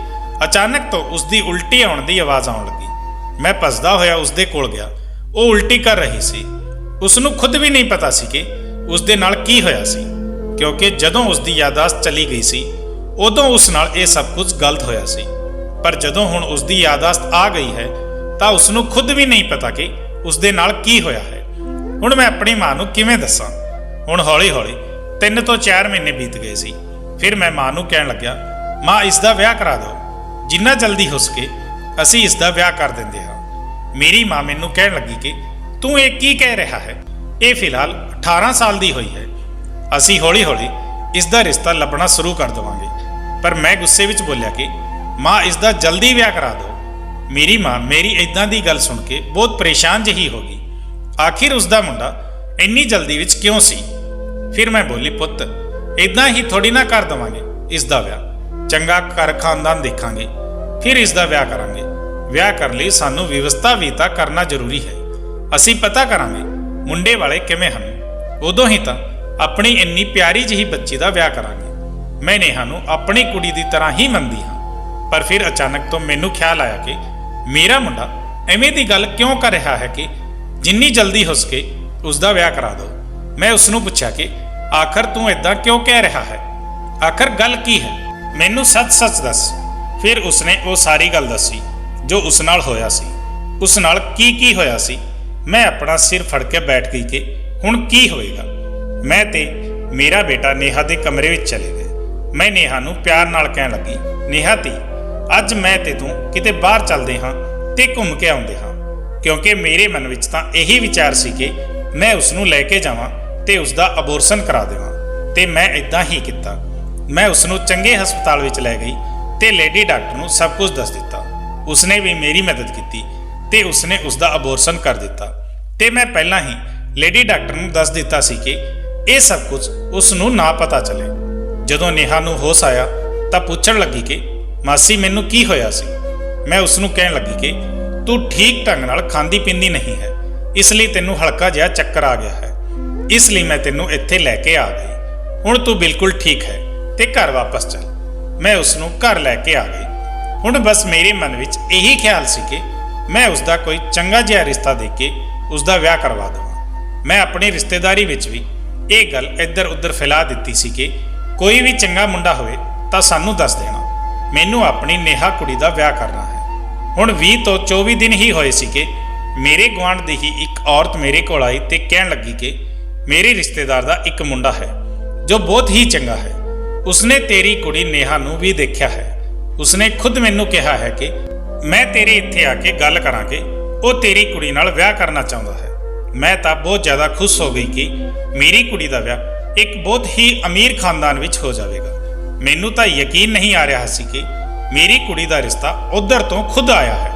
ਅਚਾਨਕ ਤੋਂ ਉਸ ਦੀ ਉਲਟੀ ਆਉਣ ਦੀ ਆਵਾਜ਼ ਆਉਣ ਲੱਗੀ। ਮੈਂ ਭੱਜਦਾ ਹੋਇਆ ਉਸ ਦੇ ਕੋਲ ਗਿਆ। ਉਹ ਉਲਟੀ ਕਰ ਰਹੀ ਸੀ। ਉਸ ਨੂੰ ਖੁਦ ਵੀ ਨਹੀਂ ਪਤਾ ਸੀ ਕਿ ਉਸ ਦੇ ਨਾਲ ਕੀ ਹੋਇਆ ਸੀ, ਕਿਉਂਕਿ ਜਦੋਂ ਉਸ ਦੀ ਯਾਦਾਸ਼ਤ ਚਲੀ ਗਈ ਸੀ ਉਦੋਂ ਉਸ ਨਾਲ ਇਹ ਸਭ ਕੁਝ ਗਲਤ ਹੋਇਆ ਸੀ। ਪਰ ਜਦੋਂ ਹੁਣ ਉਸ ਦੀ ਯਾਦਾਸ਼ਤ ਆ ਗਈ ਹੈ ਤਾਂ ਉਸ ਨੂੰ ਖੁਦ ਵੀ ਨਹੀਂ ਪਤਾ ਕਿ ਉਸ ਦੇ ਨਾਲ ਕੀ ਹੋਇਆ ਹੈ। ਹੁਣ ਮੈਂ ਆਪਣੀ ਮਾਂ ਨੂੰ ਕਿਵੇਂ ਦੱਸਾਂ? ਹੁਣ ਹੌਲੀ 3 ਤੋਂ 4 ਮਹੀਨੇ ਬੀਤ ਗਏ ਸੀ। ਫਿਰ ਮੈਂ ਮਾਂ ਨੂੰ ਕਹਿਣ ਲੱਗਿਆ, ਮਾਂ ਇਸ ਦਾ ਵਿਆਹ ਕਰਾ ਦਿਓ, ਜਿੰਨਾ ਜਲਦੀ ਹੋ ਸਕੇ ਅਸੀਂ ਇਸ ਦਾ ਵਿਆਹ ਕਰ ਦਿੰਦੇ ਹਾਂ। ਮੇਰੀ ਮਾਂ ਮੈਨੂੰ ਕਹਿਣ ਲੱਗੀ ਕਿ ਤੂੰ ਇਹ ਕੀ ਕਹਿ ਰਿਹਾ ਹੈ? ਇਹ ਫਿਲਹਾਲ 18 ਸਾਲ ਦੀ ਹੋਈ ਹੈ, ਅਸੀਂ ਹੌਲੀ ਇਸ ਦਾ ਰਿਸ਼ਤਾ ਲੱਭਣਾ ਸ਼ੁਰੂ ਕਰ ਦੇਵਾਂਗੇ। ਪਰ ਮੈਂ ਗੁੱਸੇ ਵਿੱਚ ਬੋਲਿਆ ਕਿ ਮਾਂ ਇਸ ਦਾ ਜਲਦੀ ਵਿਆਹ ਕਰਾ ਦਿਓ। ਮੇਰੀ ਮਾਂ ਮੇਰੀ ਇਦਾਂ ਦੀ ਗੱਲ ਸੁਣ ਕੇ ਬਹੁਤ ਪਰੇਸ਼ਾਨ ਜਿਹੀ ਹੋ ਗਈ। ਆਖਿਰ ਉਸ ਦਾ ਮੁੰਡਾ ਇੰਨੀ ਜਲਦੀ ਵਿੱਚ ਕਿਉਂ ਸੀ? ਫਿਰ ਮੈਂ ਬੋਲੀ, ਪੁੱਤ ਇਦਾਂ ਹੀ ਥੋੜੀ ਨਾ ਕਰ ਦੇਵਾਂਗੇ ਇਸ ਦਾ ਵਿਆਹ। ਚੰਗਾ ਘਰ ਖਾਨਦਾਨ ਦੇਖਾਂਗੇ, ਫਿਰ ਇਸ ਦਾ ਵਿਆਹ ਕਰਾਂਗੇ। ਵਿਆਹ ਕਰਨ ਲਈ ਸਾਨੂੰ ਵਿਵਸਥਾ ਵੀ ਤਾਂ ਕਰਨਾ ਜ਼ਰੂਰੀ ਹੈ। ਅਸੀਂ ਪਤਾ ਕਰਾਂਗੇ ਮੁੰਡੇ ਵਾਲੇ ਕਿਵੇਂ ਹਨ, ਉਦੋਂ ਹੀ ਤਾਂ ਆਪਣੀ ਇੰਨੀ ਪਿਆਰੀ ਜਿਹੀ ਬੱਚੀ ਦਾ ਵਿਆਹ ਕਰਾਂਗੇ। ਮੈਂ ਨੇਹਾ ਨੂੰ ਆਪਣੀ ਕੁੜੀ ਦੀ ਤਰ੍ਹਾਂ ਹੀ ਮੰਨਦੀ ਹਾਂ। ਪਰ ਫਿਰ ਅਚਾਨਕ ਤੋਂ ਮੈਨੂੰ ਖਿਆਲ ਆਇਆ ਕਿ ਮੇਰਾ ਮੁੰਡਾ ਐਵੇਂ ਦੀ ਗੱਲ ਕਿਉਂ ਕਰ ਰਿਹਾ ਹੈ ਕਿ ਜਿੰਨੀ ਜਲਦੀ ਹੋ ਸਕੇ ਉਸ ਦਾ ਵਿਆਹ ਕਰਾ ਦਿਓ। ਮੈਂ ਉਸ ਨੂੰ ਪੁੱਛਿਆ ਕਿ ਆਖਰ ਤੂੰ ਇਦਾਂ ਕਿਉਂ ਕਹਿ ਰਿਹਾ ਹੈ, ਆਖਰ ਗੱਲ ਕੀ ਹੈ, ਮੈਨੂੰ ਸੱਚ-ਸੱਚ ਦੱਸ। ਫਿਰ ਉਸਨੇ ਉਹ ਸਾਰੀ ਗੱਲ ਦੱਸੀ ਜੋ ਉਸ ਨਾਲ ਹੋਇਆ ਸੀ, ਉਸ ਨਾਲ ਕੀ ਹੋਇਆ ਸੀ। ਮੈਂ ਆਪਣਾ ਸਿਰ ਫੜ ਕੇ ਬੈਠ ਗਈ ਕਿ ਹੁਣ ਕੀ ਹੋਵੇਗਾ। ਮੈਂ ਤੇ ਮੇਰਾ ਬੇਟਾ ਨੇਹਾ ਦੇ ਕਮਰੇ ਵਿੱਚ ਚਲੇ ਗਏ। ਮੈਂ ਨੇਹਾ ਨੂੰ ਪਿਆਰ ਨਾਲ ਕਹਿਣ ਲੱਗੀ, ਨੇਹਾ ਤੀ, ਅੱਜ ਮੈਂ ਤੇ ਤੂੰ ਕਿਤੇ ਬਾਹਰ ਚੱਲਦੇ ਹਾਂ ਤੇ ਘੁੰਮ ਕੇ ਆਉਂਦੇ ਹਾਂ। ਕਿਉਂਕਿ ਮੇਰੇ ਮਨ ਵਿੱਚ ਤਾਂ ਇਹੀ ਵਿਚਾਰ ਸੀ ਕਿ ਮੈਂ ਉਸ ਨੂੰ ਲੈ ਕੇ ਜਾਵਾਂ ਤੇ ਉਸ ਦਾ ਅਬੋਰਸ਼ਨ ਕਰਾ ਦੇਵਾਂ। ਤੇ ਮੈਂ ਇਦਾਂ ਹੀ ਕੀਤਾ। ਮੈਂ ਉਸ ਨੂੰ ਚੰਗੇ ਹਸਪਤਾਲ ਵਿੱਚ ਲੈ ਗਈ ਤੇ ਲੇਡੀ ਡਾਕਟਰ ਨੂੰ ਸਭ ਕੁਝ ਦੱਸ ਦਿੱਤਾ। ਉਸਨੇ ਵੀ ਮੇਰੀ ਮਦਦ ਕੀਤੀ ਤੇ ਉਸਨੇ ਉਸ ਦਾ ਅਬੋਰਸ਼ਨ ਕਰ ਦਿੱਤਾ। ਤੇ ਮੈਂ ਪਹਿਲਾਂ ਹੀ ਲੇਡੀ ਡਾਕਟਰ ਨੂੰ ਦੱਸ ਦਿੱਤਾ ਸੀ ਕਿ ਇਹ ਸਭ ਕੁਝ ਉਸ ਨੂੰ ਨਾ ਪਤਾ ਚੱਲੇ। ਜਦੋਂ ਨੇਹਾ ਨੂੰ ਹੋਸ਼ ਆਇਆ ਤਾਂ ਪੁੱਛਣ ਲੱਗੀ ਕਿ ਮਾਸੀ ਮੈਨੂੰ ਕੀ ਹੋਇਆ ਸੀ। ਮੈਂ ਉਸ ਨੂੰ ਕਹਿਣ ਲੱਗੀ ਕਿ ਤੂੰ ਠੀਕ ਢੰਗ ਨਾਲ ਖਾਂਦੀ ਪੀਂਦੀ ਨਹੀਂ ਹੈ, ਇਸ ਲਈ ਤੈਨੂੰ ਹਲਕਾ ਜਿਹਾ ਚੱਕਰ ਆ ਗਿਆ ਹੈ, ਇਸ ਲਈ ਮੈਂ ਤੈਨੂੰ ਇੱਥੇ ਲੈ ਕੇ ਆ ਗਈ। ਹੁਣ ਤੂੰ ਬਿਲਕੁਲ ਠੀਕ ਹੈ ਤੇ ਘਰ ਵਾਪਸ ਚੱਲ। ਮੈਂ ਉਸ ਨੂੰ ਘਰ ਲੈ ਕੇ ਆ ਗਈ। ਹੁਣ ਬਸ ਮੇਰੇ ਮਨ ਵਿੱਚ ਇਹੀ ਖਿਆਲ ਸੀ ਕਿ ਮੈਂ ਉਸ ਦਾ ਕੋਈ ਚੰਗਾ ਜਿਹਾ ਰਿਸ਼ਤਾ ਦੇਖ ਕੇ ਉਸ ਦਾ ਵਿਆਹ ਕਰਵਾ ਦੇਵਾਂ। ਮੈਂ ਆਪਣੀ ਰਿਸ਼ਤੇਦਾਰੀ ਵਿੱਚ ਵੀ ਇਹ ਗੱਲ ਇੱਧਰ ਉੱਧਰ ਫੈਲਾ ਦਿੱਤੀ ਸੀ ਕਿ ਕੋਈ ਵੀ ਚੰਗਾ ਮੁੰਡਾ ਹੋਵੇ ਤਾਂ ਸਾਨੂੰ ਦੱਸ ਦੇਣਾ, ਮੈਨੂੰ ਆਪਣੀ ਨੇਹਾ ਕੁੜੀ ਦਾ ਵਿਆਹ ਕਰਨਾ ਹੈ। ਹੁਣ 20 ਤੋਂ 24 ਦਿਨ ਹੀ ਹੋਏ ਸੀ ਕਿ ਮੇਰੇ ਗੁਆਂਢ ਦੀ ਹੀ ਇੱਕ ਔਰਤ ਮੇਰੇ ਕੋਲ ਆਈ ਤੇ ਕਹਿਣ ਲੱਗੀ ਕਿ ਮੇਰੇ ਰਿਸ਼ਤੇਦਾਰ ਦਾ ਇੱਕ ਮੁੰਡਾ ਹੈ ਜੋ ਬਹੁਤ ਹੀ ਚੰਗਾ ਹੈ। ਉਸਨੇ ਤੇਰੀ ਕੁੜੀ ਨੇਹਾ ਨੂੰ ਵੀ ਦੇਖਿਆ ਹੈ। ਉਸਨੇ ਖੁਦ ਮੈਨੂੰ ਕਿਹਾ ਹੈ ਕਿ ਮੈਂ ਤੇਰੇ ਇੱਥੇ ਆ ਕੇ ਗੱਲ ਕਰਾਂ ਕਿ ਉਹ ਤੇਰੀ ਕੁੜੀ ਨਾਲ ਵਿਆਹ ਕਰਨਾ ਚਾਹੁੰਦਾ ਹੈ। ਮੈਂ ਤਾਂ ਬਹੁਤ ਜ਼ਿਆਦਾ ਖੁਸ਼ ਹੋ ਗਈ ਕਿ ਮੇਰੀ ਕੁੜੀ ਦਾ ਵਿਆਹ ਇੱਕ ਬਹੁਤ ਹੀ ਅਮੀਰ ਖਾਨਦਾਨ ਵਿੱਚ ਹੋ ਜਾਵੇਗਾ। ਮੈਨੂੰ ਤਾਂ ਯਕੀਨ ਨਹੀਂ ਆ ਰਿਹਾ ਸੀ ਕਿ ਮੇਰੀ ਕੁੜੀ ਦਾ ਰਿਸ਼ਤਾ ਉੱਧਰ ਤੋਂ ਖੁਦ ਆਇਆ ਹੈ।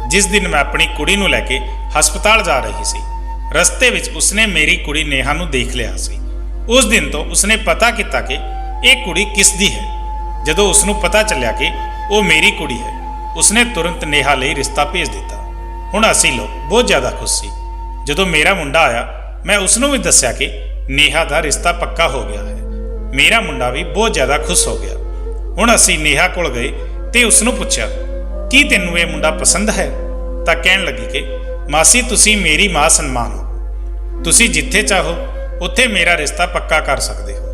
ਜਿਸ ਦਿਨ ਮੈਂ ਆਪਣੀ ਕੁੜੀ ਨੂੰ ਲੈ ਕੇ ਹਸਪਤਾਲ ਜਾ ਰਹੀ ਸੀ, ਰਸਤੇ ਵਿੱਚ ਉਸਨੇ ਮੇਰੀ ਕੁੜੀ ਨੇਹਾ ਨੂੰ ਦੇਖ ਲਿਆ ਸੀ। ਉਸ ਦਿਨ ਤੋਂ ਉਸਨੇ ਪਤਾ ਕੀਤਾ ਕਿ ਇਹ ਕੁੜੀ ਕਿਸ ਦੀ ਹੈ। ਜਦੋਂ ਉਸ ਨੂੰ ਪਤਾ ਚੱਲਿਆ ਕਿ ਉਹ ਮੇਰੀ ਕੁੜੀ ਹੈ, ਉਸਨੇ ਤੁਰੰਤ ਨੇਹਾ ਲਈ ਰਿਸ਼ਤਾ ਭੇਜ ਦਿੱਤਾ। ਹੁਣ ਅਸੀਂ ਲੋਕ ਬਹੁਤ ਜ਼ਿਆਦਾ ਖੁਸ਼ ਸੀ। ਜਦੋਂ ਮੇਰਾ ਮੁੰਡਾ ਆਇਆ, ਮੈਂ ਉਸ ਨੂੰ ਵੀ ਦੱਸਿਆ ਕਿ ਨੇਹਾ ਦਾ ਰਿਸ਼ਤਾ ਪੱਕਾ ਹੋ ਗਿਆ ਹੈ। ਮੇਰਾ ਮੁੰਡਾ ਵੀ ਬਹੁਤ ਜ਼ਿਆਦਾ ਖੁਸ਼ ਹੋ ਗਿਆ। ਹੁਣ ਅਸੀਂ ਨੇਹਾ ਕੋਲ ਗਏ ਤੇ ਉਸ ਨੂੰ ਪੁੱਛਿਆ, ਕੀ ਤੈਨੂੰ ਇਹ ਮੁੰਡਾ ਪਸੰਦ ਹੈ? ਤਾਂ ਕਹਿਣ ਲੱਗੀ ਕਿ ਮਾਸੀ, ਤੁਸੀਂ ਮੇਰੀ ਮਾਂ ਸਨਮਾਨ ਹੋ, ਤੁਸੀਂ ਜਿੱਥੇ ਚਾਹੋ ਉੱਥੇ ਮੇਰਾ ਰਿਸ਼ਤਾ ਪੱਕਾ ਕਰ ਸਕਦੇ ਹੋ।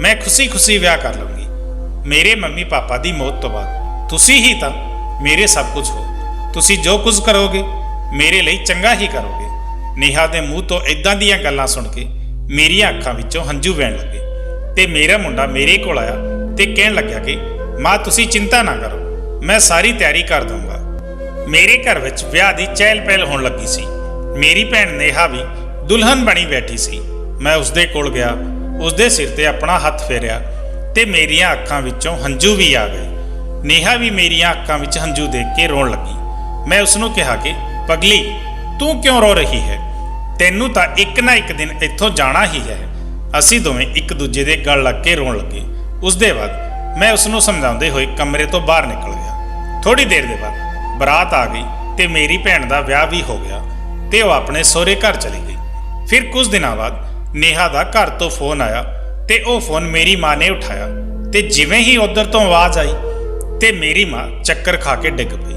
ਮੈਂ ਖੁਸ਼ੀ-ਖੁਸ਼ੀ ਵਿਆਹ ਕਰ ਲਵਾਂਗੀ। ਮੇਰੇ ਮੰਮੀ ਪਾਪਾ ਦੀ ਮੌਤ ਤੋਂ ਬਾਅਦ ਤੁਸੀਂ ਹੀ ਤਾਂ ਮੇਰੇ ਸਭ ਕੁਝ ਹੋ। ਤੁਸੀਂ ਜੋ ਕੁਝ ਕਰੋਗੇ ਮੇਰੇ ਲਈ ਚੰਗਾ ਹੀ ਕਰੋਗੇ। ਨੇਹਾ ਦੇ ਮੂੰਹ ਤੋਂ ਇਦਾਂ ਦੀਆਂ ਗੱਲਾਂ ਸੁਣ ਕੇ ਮੇਰੀਆਂ ਅੱਖਾਂ ਵਿੱਚੋਂ ਹੰਝੂ ਵਹਿਣ ਲੱਗੇ ਤੇ ਮੇਰਾ ਮੁੰਡਾ ਮੇਰੇ ਕੋਲ ਆਇਆ ਤੇ ਕਹਿਣ ਲੱਗਿਆ ਕਿ ਮਾਂ, ਤੁਸੀਂ ਚਿੰਤਾ ਨਾ ਕਰੋ, ਮੈਂ ਸਾਰੀ ਤਿਆਰੀ ਕਰ ਦਊਂਗਾ। ਮੇਰੇ ਘਰ ਵਿੱਚ ਵਿਆਹ ਦੀ ਚਹਿਲ ਪਹਿਲ ਹੋਣ ਲੱਗੀ ਸੀ। ਮੇਰੀ ਭੈਣ ਨੇਹਾ ਵੀ ਦੁਲਹਨ ਬਣੀ ਬੈਠੀ ਸੀ। ਮੈਂ ਉਸਦੇ ਕੋਲ ਗਿਆ, ਉਸਦੇ ਸਿਰ ਤੇ ਆਪਣਾ ਹੱਥ ਫੇਰਿਆ ਤੇ ਮੇਰੀਆਂ ਅੱਖਾਂ ਵਿੱਚੋਂ ਹੰਝੂ ਵੀ ਆ ਗਏ। ਨੇਹਾ ਵੀ ਮੇਰੀਆਂ ਅੱਖਾਂ ਵਿੱਚ ਹੰਝੂ ਦੇਖ ਕੇ ਰੋਣ ਲੱਗੀ। ਮੈਂ ਉਸ ਨੂੰ ਕਿਹਾ ਕਿ ਪਗਲੀ, ਤੂੰ ਕਿਉਂ ਰੋ ਰਹੀ ਹੈ? ਤੈਨੂੰ ਤਾਂ ਇੱਕ ਨਾ ਇੱਕ ਦਿਨ ਇੱਥੋਂ ਜਾਣਾ ਹੀ ਹੈ। ਅਸੀਂ ਦੋਵੇਂ ਇੱਕ ਦੂਜੇ ਦੇ ਗਲ ਲੱਗ ਕੇ ਰੋਣ ਲੱਗੇ। ਉਸ ਦੇ ਬਾਅਦ ਮੈਂ ਉਸ ਨੂੰ ਸਮਝਾਉਂਦੇ ਹੋਏ ਕਮਰੇ ਤੋਂ ਬਾਹਰ ਨਿਕਲ ਗਿਆ। ਥੋੜੀ ਦੇਰ ਦੇ ਬਾਅਦ ਬਰਾਤ ਆ ਗਈ ਤੇ ਮੇਰੀ ਭੈਣ ਦਾ ਵਿਆਹ ਵੀ ਹੋ ਗਿਆ ਤੇ ਉਹ ਆਪਣੇ ਸਹੁਰੇ ਘਰ ਚਲੀ ਗਈ। ਫਿਰ ਕੁਝ ਦਿਨਾਂ ਬਾਅਦ ਨੇਹਾ ਦਾ ਘਰ ਤੋਂ ਫੋਨ ਆਇਆ ਤੇ ਉਹ ਫੋਨ ਮੇਰੀ ਮਾਂ ਨੇ ਉਠਾਇਆ ਤੇ ਜਿਵੇਂ ਹੀ ਉੱਧਰ ਤੋਂ ਆਵਾਜ਼ ਆਈ ਤੇ ਮੇਰੀ ਮਾਂ ਚੱਕਰ ਖਾ ਕੇ ਡਿੱਗ ਪਈ।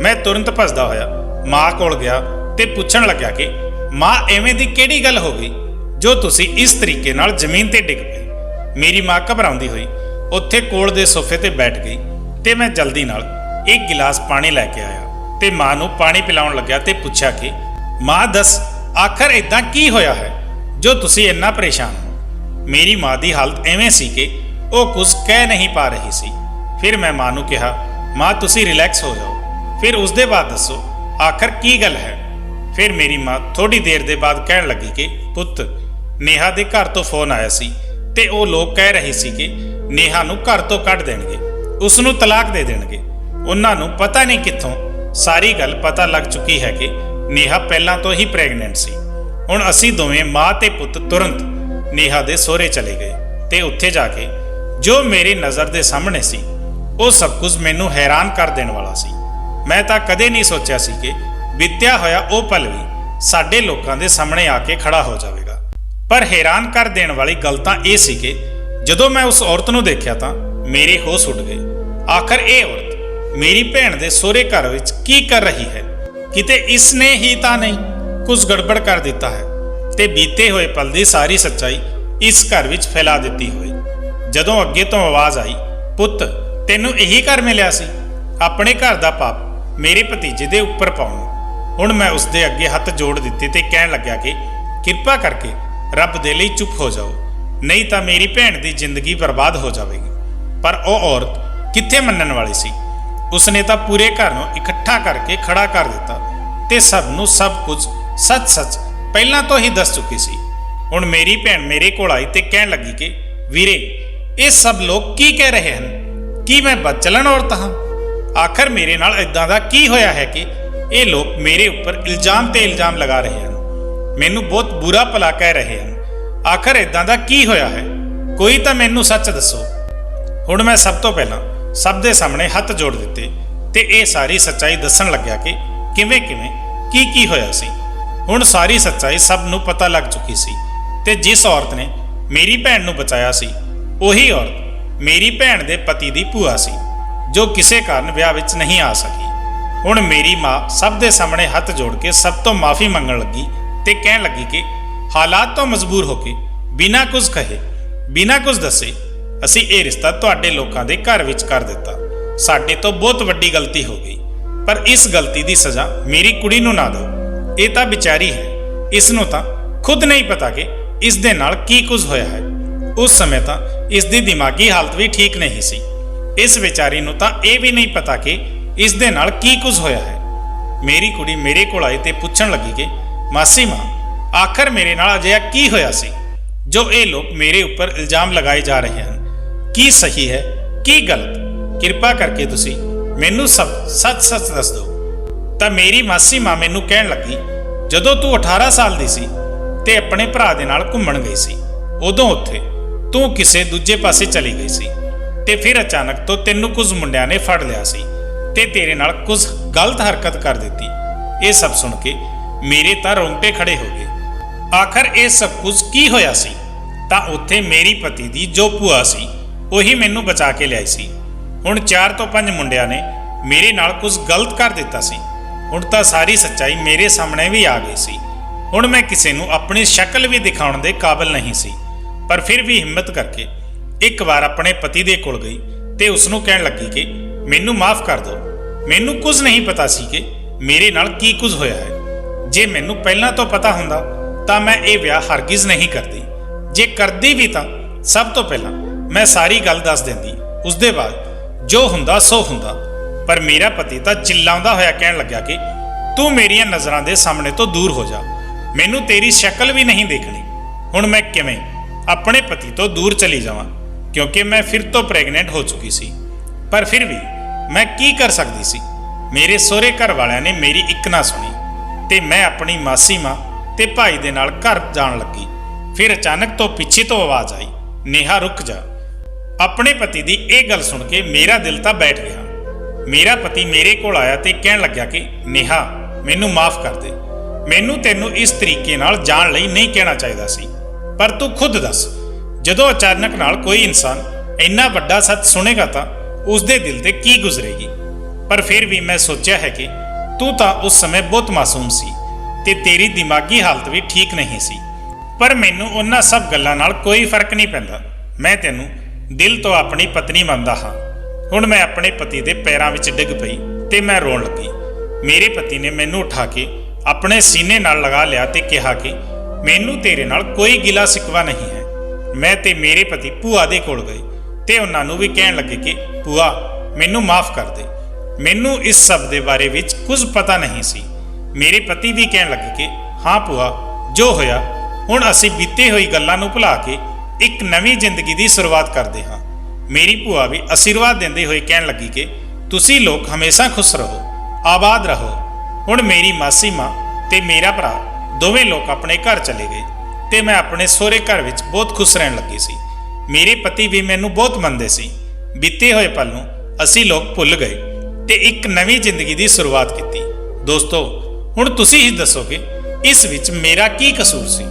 ਮੈਂ ਤੁਰੰਤ ਭੱਜਦਾ ਹੋਇਆ ਮਾਂ ਕੋਲ ਗਿਆ ਤੇ ਪੁੱਛਣ ਲੱਗਿਆ ਕਿ ਮਾਂ, ਐਵੇਂ ਦੀ ਕਿਹੜੀ ਗੱਲ ਹੋ ਗਈ ਜੋ ਤੁਸੀਂ ਇਸ ਤਰੀਕੇ ਨਾਲ ਜ਼ਮੀਨ ਤੇ ਡਿੱਗ ਪਏ? ਮੇਰੀ ਮਾਂ ਘਬਰਾਉਂਦੀ ਹੋਈ ਉੱਥੇ ਕੋਲ ਦੇ ਸੋਫੇ ਤੇ ਬੈਠ ਗਈ ਤੇ ਮੈਂ ਜਲਦੀ ਨਾਲ ਇੱਕ ਗਿਲਾਸ ਪਾਣੀ ਲੈ ਕੇ ਆਇਆ ਤੇ ਮਾਂ ਨੂੰ ਪਾਣੀ ਪਿਲਾਉਣ ਲੱਗਿਆ ਤੇ ਪੁੱਛਿਆ ਕਿ ਮਾਂ ਦੱਸ, ਆਖਰ ਇਦਾਂ ਕੀ ਹੋਇਆ ਹੈ ਜੋ ਤੁਸੀਂ ਇੰਨਾ ਪਰੇਸ਼ਾਨ ਹੋ? ਮੇਰੀ ਮਾਂ ਦੀ ਹਾਲਤ ਐਵੇਂ ਸੀ ਕਿ ਉਹ ਕੁਝ ਕਹਿ ਨਹੀਂ ਪਾ ਰਹੀ ਸੀ। ਫਿਰ ਮੈਂ ਮਾਂ ਨੂੰ ਕਿਹਾ, ਮਾਂ ਤੁਸੀਂ ਰਿਲੈਕਸ ਹੋ ਜਾਓ, ਫਿਰ ਉਸ ਦੇ ਬਾਅਦ ਦੱਸੋ ਆਖਰ ਕੀ ਗੱਲ ਹੈ। ਫਿਰ ਮੇਰੀ ਮਾਂ ਥੋੜੀ ਦੇਰ ਦੇ ਬਾਅਦ ਕਹਿਣ ਲੱਗੀ ਕਿ ਪੁੱਤ, ਨੇਹਾ ਦੇ ਘਰ ਤੋਂ ਫੋਨ ਆਇਆ ਸੀ ਤੇ ਉਹ ਲੋਕ ਕਹਿ ਰਹੇ ਸੀ ਕਿ ਨੇਹਾ ਨੂੰ ਘਰ ਤੋਂ ਕੱਢ ਦੇਣਗੇ, ਉਸ ਨੂੰ ਤਲਾਕ ਦੇ ਦੇਣਗੇ। ਉਹਨਾਂ ਨੂੰ ਪਤਾ ਨਹੀਂ ਕਿੱਥੋਂ ਸਾਰੀ ਗੱਲ ਪਤਾ ਲੱਗ ਚੁੱਕੀ ਹੈ ਕਿ ਨੇਹਾ ਪਹਿਲਾਂ ਤੋਂ ਹੀ ਪ੍ਰੈਗਨੈਂਟ ਸੀ। ਹੁਣ ਅਸੀਂ ਦੋਵੇਂ ਮਾਂ ਤੇ ਪੁੱਤ ਤੁਰੰਤ ਨੇਹਾ ਦੇ ਸਹੁਰੇ ਚਲੇ ਗਏ। ਤੇ ਉੱਥੇ ਜਾ ਕੇ ਜੋ ਮੇਰੀ ਨਜ਼ਰ ਦੇ ਸਾਹਮਣੇ ਸੀ ਉਹ ਸਭ ਕੁਝ ਮੈਨੂੰ ਹੈਰਾਨ ਕਰ ਦੇਣ ਵਾਲਾ ਸੀ। ਮੈਂ ਤਾਂ ਕਦੇ ਨਹੀਂ ਸੋਚਿਆ ਸੀ ਕਿ ਬੀਤਿਆ ਹੋਇਆ ਉਹ ਪਲ ਵੀ ਸਾਡੇ ਲੋਕਾਂ ਦੇ ਸਾਹਮਣੇ ਆ ਕੇ ਖੜਾ ਹੋ ਜਾਵੇਗਾ। ਪਰ ਹੈਰਾਨ ਕਰ ਦੇਣ ਵਾਲੀ ਗੱਲ ਤਾਂ ਇਹ ਸੀ ਕਿ ਜਦੋਂ ਮੈਂ ਉਸ ਔਰਤ ਨੂੰ ਦੇਖਿਆ ਤਾਂ ਮੇਰੇ ਹੋਸ਼ ਉੱਡ ਗਏ। ਆਖਰ ਇਹ ਔਰਤ ਮੇਰੀ ਭੈਣ ਦੇ ਸਹੁਰੇ ਘਰ ਵਿੱਚ ਕੀ ਕਰ ਰਹੀ ਹੈ? ਕਿਤੇ ਇਸ ਨੇ ਹੀ ਤਾਂ ਨਹੀਂ ਕੁਝ ਗੜਬੜ ਕਰ ਦਿੱਤਾ ਹੈ ਤੇ ਬੀਤੇ ਹੋਏ ਪਲ ਦੀ ਸਾਰੀ ਸੱਚਾਈ ਇਸ ਘਰ ਵਿੱਚ ਫੈਲਾ ਦਿੱਤੀ ਹੋਈ। ਜਦੋਂ ਅੱਗੇ ਤੋਂ ਆਵਾਜ਼ ਆਈ, ਪੁੱਤ ਤੈਨੂੰ ਇਹੀ ਘਰ ਮਿਲਿਆ ਸੀ? ਆਪਣੇ ਘਰ ਦਾ ਪਾਪ ਮੇਰੇ ਭਤੀਜੇ ਦੇ ਉੱਪਰ ਪਾਉਣ। ਹੁਣ ਮੈਂ ਉਸ ਦੇ ਅੱਗੇ ਹੱਥ ਜੋੜ ਦਿੱਤੇ ਤੇ ਕਹਿਣ ਲੱਗਿਆ ਕਿ ਕਿਰਪਾ ਕਰਕੇ ਰੱਬ ਦੇ ਲਈ ਚੁੱਪ ਹੋ ਜਾਓ, ਨਹੀਂ ਤਾਂ ਮੇਰੀ ਭੈਣ ਦੀ ਜ਼ਿੰਦਗੀ ਬਰਬਾਦ ਹੋ ਜਾਵੇਗੀ। ਪਰ ਉਹ ਔਰਤ ਕਿੱਥੇ ਮੰਨਣ ਵਾਲੀ ਸੀ। ਉਸਨੇ ਤਾਂ ਪੂਰੇ ਘਰ ਨੂੰ ਇਕੱਠਾ ਕਰਕੇ ਖੜਾ ਕਰ ਦਿੱਤਾ ਤੇ ਸਭ ਨੂੰ ਸਭ ਕੁਝ ਸੱਚ-ਸੱਚ ਪਹਿਲਾਂ ਤੋਂ ਹੀ ਦੱਸ ਚੁੱਕੀ ਸੀ। ਹੁਣ ਮੇਰੀ ਭੈਣ ਮੇਰੇ ਕੋਲ ਆਈ ਤੇ ਕਹਿਣ ਲੱਗੀ ਕਿ ਵੀਰੇ, ਇਹ ਸਭ ਲੋਕ ਕੀ ਕਹਿ ਰਹੇ ਹਨ? ਕੀ ਮੈਂ ਬਦਚਲਣ ਔਰਤ ਹਾਂ? ਆਖਰ ਮੇਰੇ ਨਾਲ ਇਦਾਂ ਦਾ ਕੀ ਹੋਇਆ ਹੈ ਕਿ ਇਹ ਲੋਕ ਮੇਰੇ ਉੱਪਰ ਇਲਜ਼ਾਮ ਤੇ ਇਲਜ਼ਾਮ ਲਗਾ ਰਹੇ ਹਨ, ਮੈਨੂੰ ਬਹੁਤ ਬੁਰਾ ਭਲਾ ਕਹਿ ਰਹੇ ਹਨ। ਆਖਰ ਇਦਾਂ ਦਾ ਕੀ ਹੋਇਆ ਹੈ? ਕੋਈ ਤਾਂ ਮੈਨੂੰ ਸੱਚ ਦੱਸੋ। ਹੁਣ ਮੈਂ ਸਭ ਤੋਂ ਪਹਿਲਾਂ ਸਭ ਦੇ ਸਾਹਮਣੇ ਹੱਥ ਜੋੜ ਦਿੱਤੇ ਤੇ ਇਹ ਸਾਰੀ ਸੱਚਾਈ ਦੱਸਣ ਲੱਗਿਆ ਕਿ ਕਿਵੇਂ ਕੀ ਹੋਇਆ ਸੀ। ਹੁਣ ਸਾਰੀ ਸੱਚਾਈ ਸਭ ਨੂੰ ਪਤਾ ਲੱਗ ਚੁੱਕੀ ਸੀ ਤੇ ਜਿਸ ਔਰਤ ਨੇ ਮੇਰੀ ਭੈਣ ਨੂੰ ਬਚਾਇਆ ਸੀ ਉਹੀ ਔਰਤ ਮੇਰੀ ਭੈਣ ਦੇ ਪਤੀ ਦੀ ਭੂਆ ਸੀ, ਜੋ ਕਿਸੇ ਕਾਰਨ ਵਿਆਹ ਵਿੱਚ ਨਹੀਂ ਆ ਸਕੀ। ਹੁਣ ਮੇਰੀ ਮਾਂ ਸਭ ਦੇ ਸਾਹਮਣੇ ਹੱਥ ਜੋੜ ਕੇ ਸਭ ਤੋਂ ਮਾਫੀ ਮੰਗਣ ਲੱਗੀ ਤੇ ਕਹਿਣ ਲੱਗੀ ਕਿ ਹਾਲਾਤ ਤੋਂ ਮਜਬੂਰ ਹੋ ਕੇ ਬਿਨਾਂ ਕੁਝ ਕਹੇ, ਬਿਨਾਂ ਕੁਝ ਦੱਸੇ ਅਸੀਂ ਇਹ ਰਿਸ਼ਤਾ ਤੁਹਾਡੇ ਲੋਕਾਂ ਦੇ ਘਰ ਵਿੱਚ ਕਰ ਦਿੱਤਾ। ਸਾਡੇ ਤੋਂ ਬਹੁਤ ਵੱਡੀ ਗਲਤੀ ਹੋ ਗਈ, ਪਰ ਇਸ ਗਲਤੀ ਦੀ ਸਜ਼ਾ ਮੇਰੀ ਕੁੜੀ ਨੂੰ ਨਾ ਦਿਓ। ਇਹ ਤਾਂ ਵਿਚਾਰੀ ਹੈ, ਇਸ ਨੂੰ ਤਾਂ ਖੁਦ ਨਹੀਂ ਪਤਾ ਕਿ ਇਸ ਦੇ ਨਾਲ ਕੀ ਕੁਝ ਹੋਇਆ ਹੈ। ਉਸ ਸਮੇਂ ਤਾਂ ਇਸ ਦੀ ਦਿਮਾਗੀ ਹਾਲਤ ਵੀ ਠੀਕ ਨਹੀਂ ਸੀ। ਇਸ ਵਿਚਾਰੀ ਨੂੰ ਤਾਂ ਇਹ ਵੀ ਨਹੀਂ ਪਤਾ ਕਿ ਇਸ ਦੇ ਨਾਲ ਕੀ ਕੁਝ ਹੋਇਆ ਹੈ। ਮੇਰੀ ਕੁੜੀ ਮੇਰੇ ਕੋਲ ਆਈ ਤੇ ਪੁੱਛਣ ਲੱਗੀ ਕਿ ਮਾਸੀ ਮਾਂ, ਆਖਰ ਮੇਰੇ ਨਾਲ ਅਜਿਹਾ ਕੀ ਹੋਇਆ ਸੀ ਜੋ ਇਹ ਲੋਕ ਮੇਰੇ ਉੱਪਰ ਇਲਜ਼ਾਮ ਲਗਾਏ ਜਾ ਰਹੇ ਹਨ? ਕੀ ਸਹੀ ਹੈ, ਕੀ ਗਲਤ? ਕਿਰਪਾ ਕਰਕੇ ਤੁਸੀਂ ਮੈਨੂੰ ਸਭ ਸੱਚ ਦੱਸ ਦਿਓ। ਤਾਂ ਮੇਰੀ ਮਾਸੀ ਮਾਂ ਮੈਨੂੰ ਕਹਿਣ ਲੱਗੀ, ਜਦੋਂ ਤੂੰ 18 ਸਾਲ ਦੀ ਸੀ ਤੇ ਆਪਣੇ ਭਰਾ ਦੇ ਨਾਲ ਘੁੰਮਣ ਗਈ ਸੀ, ਉਦੋਂ ਉੱਥੇ ਤੂੰ ਕਿਸੇ ਦੂਜੇ ਪਾਸੇ ਚਲੀ ਗਈ ਸੀ ਤੇ ਫਿਰ ਅਚਾਨਕ ਤੋਂ ਤੈਨੂੰ ਕੁਝ ਮੁੰਡਿਆਂ ਨੇ ਫੜ ਲਿਆ ਸੀ ਤੇ ਤੇਰੇ ਨਾਲ ਕੁਝ ਗਲਤ ਹਰਕਤ ਕਰ ਦਿੱਤੀ। ਇਹ ਸਭ ਸੁਣ ਕੇ ਮੇਰੇ ਤਾਂ ਰੋਂਗਟੇ ਖੜੇ ਹੋ ਗਏ। ਆਖਰ ਇਹ ਸਭ ਕੁਝ ਕੀ ਹੋਇਆ ਸੀ? ਤਾਂ ਉੱਥੇ ਮੇਰੀ ਪਤੀ ਦੀ ਜੋ ਭੂਆ ਸੀ ਉਹੀ ਮੈਨੂੰ ਬਚਾ ਕੇ ਲਿਆਈ ਸੀ। ਹੁਣ 4 ਤੋਂ 5 ਮੁੰਡਿਆਂ ਨੇ ਮੇਰੇ ਨਾਲ ਕੁਝ ਗਲਤ ਕਰ ਦਿੱਤਾ ਸੀ। ਹੁਣ ਤਾਂ ਸਾਰੀ ਸੱਚਾਈ ਮੇਰੇ ਸਾਹਮਣੇ ਵੀ ਆ ਗਈ ਸੀ। ਹੁਣ ਮੈਂ ਕਿਸੇ ਨੂੰ ਆਪਣੀ ਸ਼ਕਲ ਵੀ ਦਿਖਾਉਣ ਦੇ ਕਾਬਿਲ ਨਹੀਂ ਸੀ, ਪਰ ਫਿਰ ਵੀ ਹਿੰਮਤ ਕਰਕੇ ਇੱਕ ਵਾਰ ਆਪਣੇ ਪਤੀ ਦੇ ਕੋਲ ਗਈ ਤੇ ਉਸ ਨੂੰ ਕਹਿਣ ਲੱਗੀ ਕਿ ਮੈਨੂੰ ਮਾਫ ਕਰ ਦਿਓ। ਮੈਨੂੰ ਕੁਝ ਨਹੀਂ ਪਤਾ ਸੀ ਕਿ ਮੇਰੇ ਨਾਲ ਕੀ ਕੁਝ ਹੋਇਆ ਹੈ। ਜੇ ਮੈਨੂੰ ਪਹਿਲਾਂ ਤੋਂ ਪਤਾ ਹੁੰਦਾ ਤਾਂ ਮੈਂ ਇਹ ਵਿਆਹ ਹਰਗਿਜ਼ ਨਹੀਂ ਕਰਦੀ। ਜੇ ਕਰਦੀ ਵੀ ਤਾਂ ਸਭ ਤੋਂ ਪਹਿਲਾਂ ਮੈਂ ਸਾਰੀ ਗੱਲ ਦੱਸ ਦਿੰਦੀ, ਉਸ ਦੇ ਬਾਅਦ ਜੋ ਹੁੰਦਾ ਸੋ ਹੁੰਦਾ। ਪਰ ਮੇਰਾ ਪਤੀ ਤਾਂ ਚਿল্ਲਾਉਂਦਾ ਹੋਇਆ ਕਹਿਣ ਲੱਗਾ ਕਿ ਤੂੰ ਮੇਰੀਆਂ ਨਜ਼ਰਾਂ ਦੇ ਸਾਹਮਣੇ ਤੋਂ ਦੂਰ ਹੋ ਜਾ, ਮੈਨੂੰ ਤੇਰੀ ਸ਼ਕਲ ਵੀ ਨਹੀਂ ਦੇਖਣੀ। ਹੁਣ ਮੈਂ ਕਿਵੇਂ ਆਪਣੇ ਪਤੀ ਤੋਂ ਦੂਰ ਚਲੀ ਜਾਵਾਂ, ਕਿਉਂਕਿ ਮੈਂ ਫਿਰ ਤੋਂ ਪ੍ਰੈਗਨੈਂਟ ਹੋ ਚੁੱਕੀ ਸੀ। ਪਰ ਫਿਰ ਵੀ ਮੈਂ ਕੀ ਕਰ ਸਕਦੀ ਸੀ? ਮੇਰੇ ਸਹੁਰੇ ਘਰ ਵਾਲਿਆਂ ਨੇ ਮੇਰੀ ਇੱਕ ਨਾ ਸੁਣੀ ਤੇ ਮੈਂ ਆਪਣੀ ਮਾਸੀ ਮਾਂ ਤੇ ਭਾਈ ਦੇ ਨਾਲ ਘਰ ਜਾਣ ਲੱਗੀ। ਫਿਰ ਅਚਾਨਕ ਤੋਂ ਪਿੱਛੇ ਤੋਂ ਆਵਾਜ਼ ਆਈ, ਨੇਹਾ ਰੁਕ ਜਾ। ਆਪਣੇ ਪਤੀ ਦੀ ਇਹ ਗੱਲ ਸੁਣ ਕੇ ਮੇਰਾ ਦਿਲ ਤਾਂ ਬੈਠ ਗਿਆ। ਮੇਰਾ ਪਤੀ ਮੇਰੇ ਕੋਲ ਆਇਆ ਤੇ ਕਹਿਣ ਲੱਗਿਆ ਕਿ ਨੇਹਾ, ਮੈਨੂੰ ਮਾਫ ਕਰ ਦੇ। ਮੈਨੂੰ ਤੈਨੂੰ ਇਸ ਤਰੀਕੇ ਨਾਲ ਜਾਣ ਲਈ ਨਹੀਂ ਕਹਿਣਾ ਚਾਹੀਦਾ ਸੀ, ਪਰ ਤੂੰ ਖੁਦ ਦੱਸ, ਜਦੋਂ ਅਚਾਨਕ ਨਾਲ ਕੋਈ ਇਨਸਾਨ ਇੰਨਾ ਵੱਡਾ ਸੱਚ ਸੁਣੇਗਾ ਤਾਂ ਉਸ ਦੇ ਦਿਲ ਤੇ ਕੀ ਗੁਜ਼ਰੇਗੀ। ਪਰ ਫਿਰ ਵੀ ਮੈਂ ਸੋਚਿਆ ਹੈ ਕਿ ਤੂੰ ਤਾਂ ਉਸ ਸਮੇਂ ਬਹੁਤ ਮਾਸੂਮ ਸੀ ਤੇ ਤੇਰੀ ਦਿਮਾਗੀ ਹਾਲਤ ਵੀ ਠੀਕ ਨਹੀਂ ਸੀ। ਪਰ ਮੈਨੂੰ ਉਹਨਾਂ ਸਭ ਗੱਲਾਂ ਨਾਲ ਕੋਈ ਫਰਕ ਨਹੀਂ ਪੈਂਦਾ। ਮੈਂ ਤੈਨੂੰ ਦਿਲ ਤੋਂ ਆਪਣੀ ਪਤਨੀ ਮੰਨਦਾ ਹਾਂ। ਹੁਣ ਮੈਂ ਆਪਣੇ ਪਤੀ ਦੇ ਪੈਰਾਂ ਵਿੱਚ ਡਿੱਗ ਪਈ ਤੇ ਮੈਂ ਰੋਣ ਲੱਗੀ। ਮੇਰੇ ਪਤੀ ਨੇ ਮੈਨੂੰ ਉਠਾ ਕੇ ਆਪਣੇ ਸੀਨੇ ਨਾਲ ਲਗਾ ਲਿਆ ਤੇ ਕਿਹਾ ਕਿ ਮੈਨੂੰ ਤੇਰੇ ਨਾਲ ਕੋਈ ਗਿਲਾ ਸਿਕਵਾ ਨਹੀਂ ਹੈ। ਮੈਂ ਤੇ ਮੇਰੇ ਪਤੀ ਭੂਆ ਦੇ ਕੋਲ ਗਏ ਤੇ ਉਹਨਾਂ ਨੂੰ ਵੀ ਕਹਿਣ ਲੱਗੇ ਕਿ ਭੂਆ, ਮੈਨੂੰ ਮਾਫ ਕਰ ਦੇ, ਮੈਨੂੰ ਇਸ ਸਭ ਦੇ ਬਾਰੇ ਵਿੱਚ ਕੁਝ ਪਤਾ ਨਹੀਂ ਸੀ। ਮੇਰੇ ਪਤੀ ਵੀ ਕਹਿਣ ਲੱਗੇ ਕਿ ਹਾਂ ਭੂਆ, ਜੋ ਹੋਇਆ ਹੁਣ ਅਸੀਂ ਬੀਤੇ ਹੋਈ ਗੱਲਾਂ ਨੂੰ ਭੁਲਾ ਕੇ ਇੱਕ ਨਵੀਂ ਜ਼ਿੰਦਗੀ ਦੀ ਸ਼ੁਰੂਆਤ ਕਰਦੇ ਹਾਂ। ਮੇਰੀ ਭੂਆ ਵੀ ਆਸ਼ੀਰਵਾਦ ਦਿੰਦੇ ਹੋਏ ਕਹਿਣ ਲੱਗੀ ਕਿ ਤੁਸੀਂ ਲੋਕ ਹਮੇਸ਼ਾ ਖੁਸ਼ ਰਹੋ, ਆਬਾਦ ਰਹੋ। ਹੁਣ ਮੇਰੀ ਮਾਸੀ ਮਾਂ ਤੇ ਮੇਰਾ ਭਰਾ ਦੋਵੇਂ ਲੋਕ ਆਪਣੇ ਘਰ ਚਲੇ ਗਏ ਤੇ ਮੈਂ ਆਪਣੇ ਸਹੁਰੇ ਘਰ ਵਿੱਚ ਬਹੁਤ ਖੁਸ਼ ਰਹਿਣ ਲੱਗੀ ਸੀ। ਮੇਰੇ ਪਤੀ ਵੀ ਮੈਨੂੰ ਬਹੁਤ ਮੰਨਦੇ ਸੀ। ਬੀਤੇ ਹੋਏ ਪਲ ਨੂੰ ਅਸੀਂ ਲੋਕ ਭੁੱਲ ਗਏ ਤੇ ਇੱਕ ਨਵੀਂ ਜ਼ਿੰਦਗੀ ਦੀ ਸ਼ੁਰੂਆਤ ਕੀਤੀ। ਦੋਸਤੋ, ਹੁਣ ਤੁਸੀਂ ਹੀ ਦੱਸੋ ਕਿ ਇਸ ਵਿੱਚ ਮੇਰਾ ਕੀ ਕਸੂਰ ਸੀ।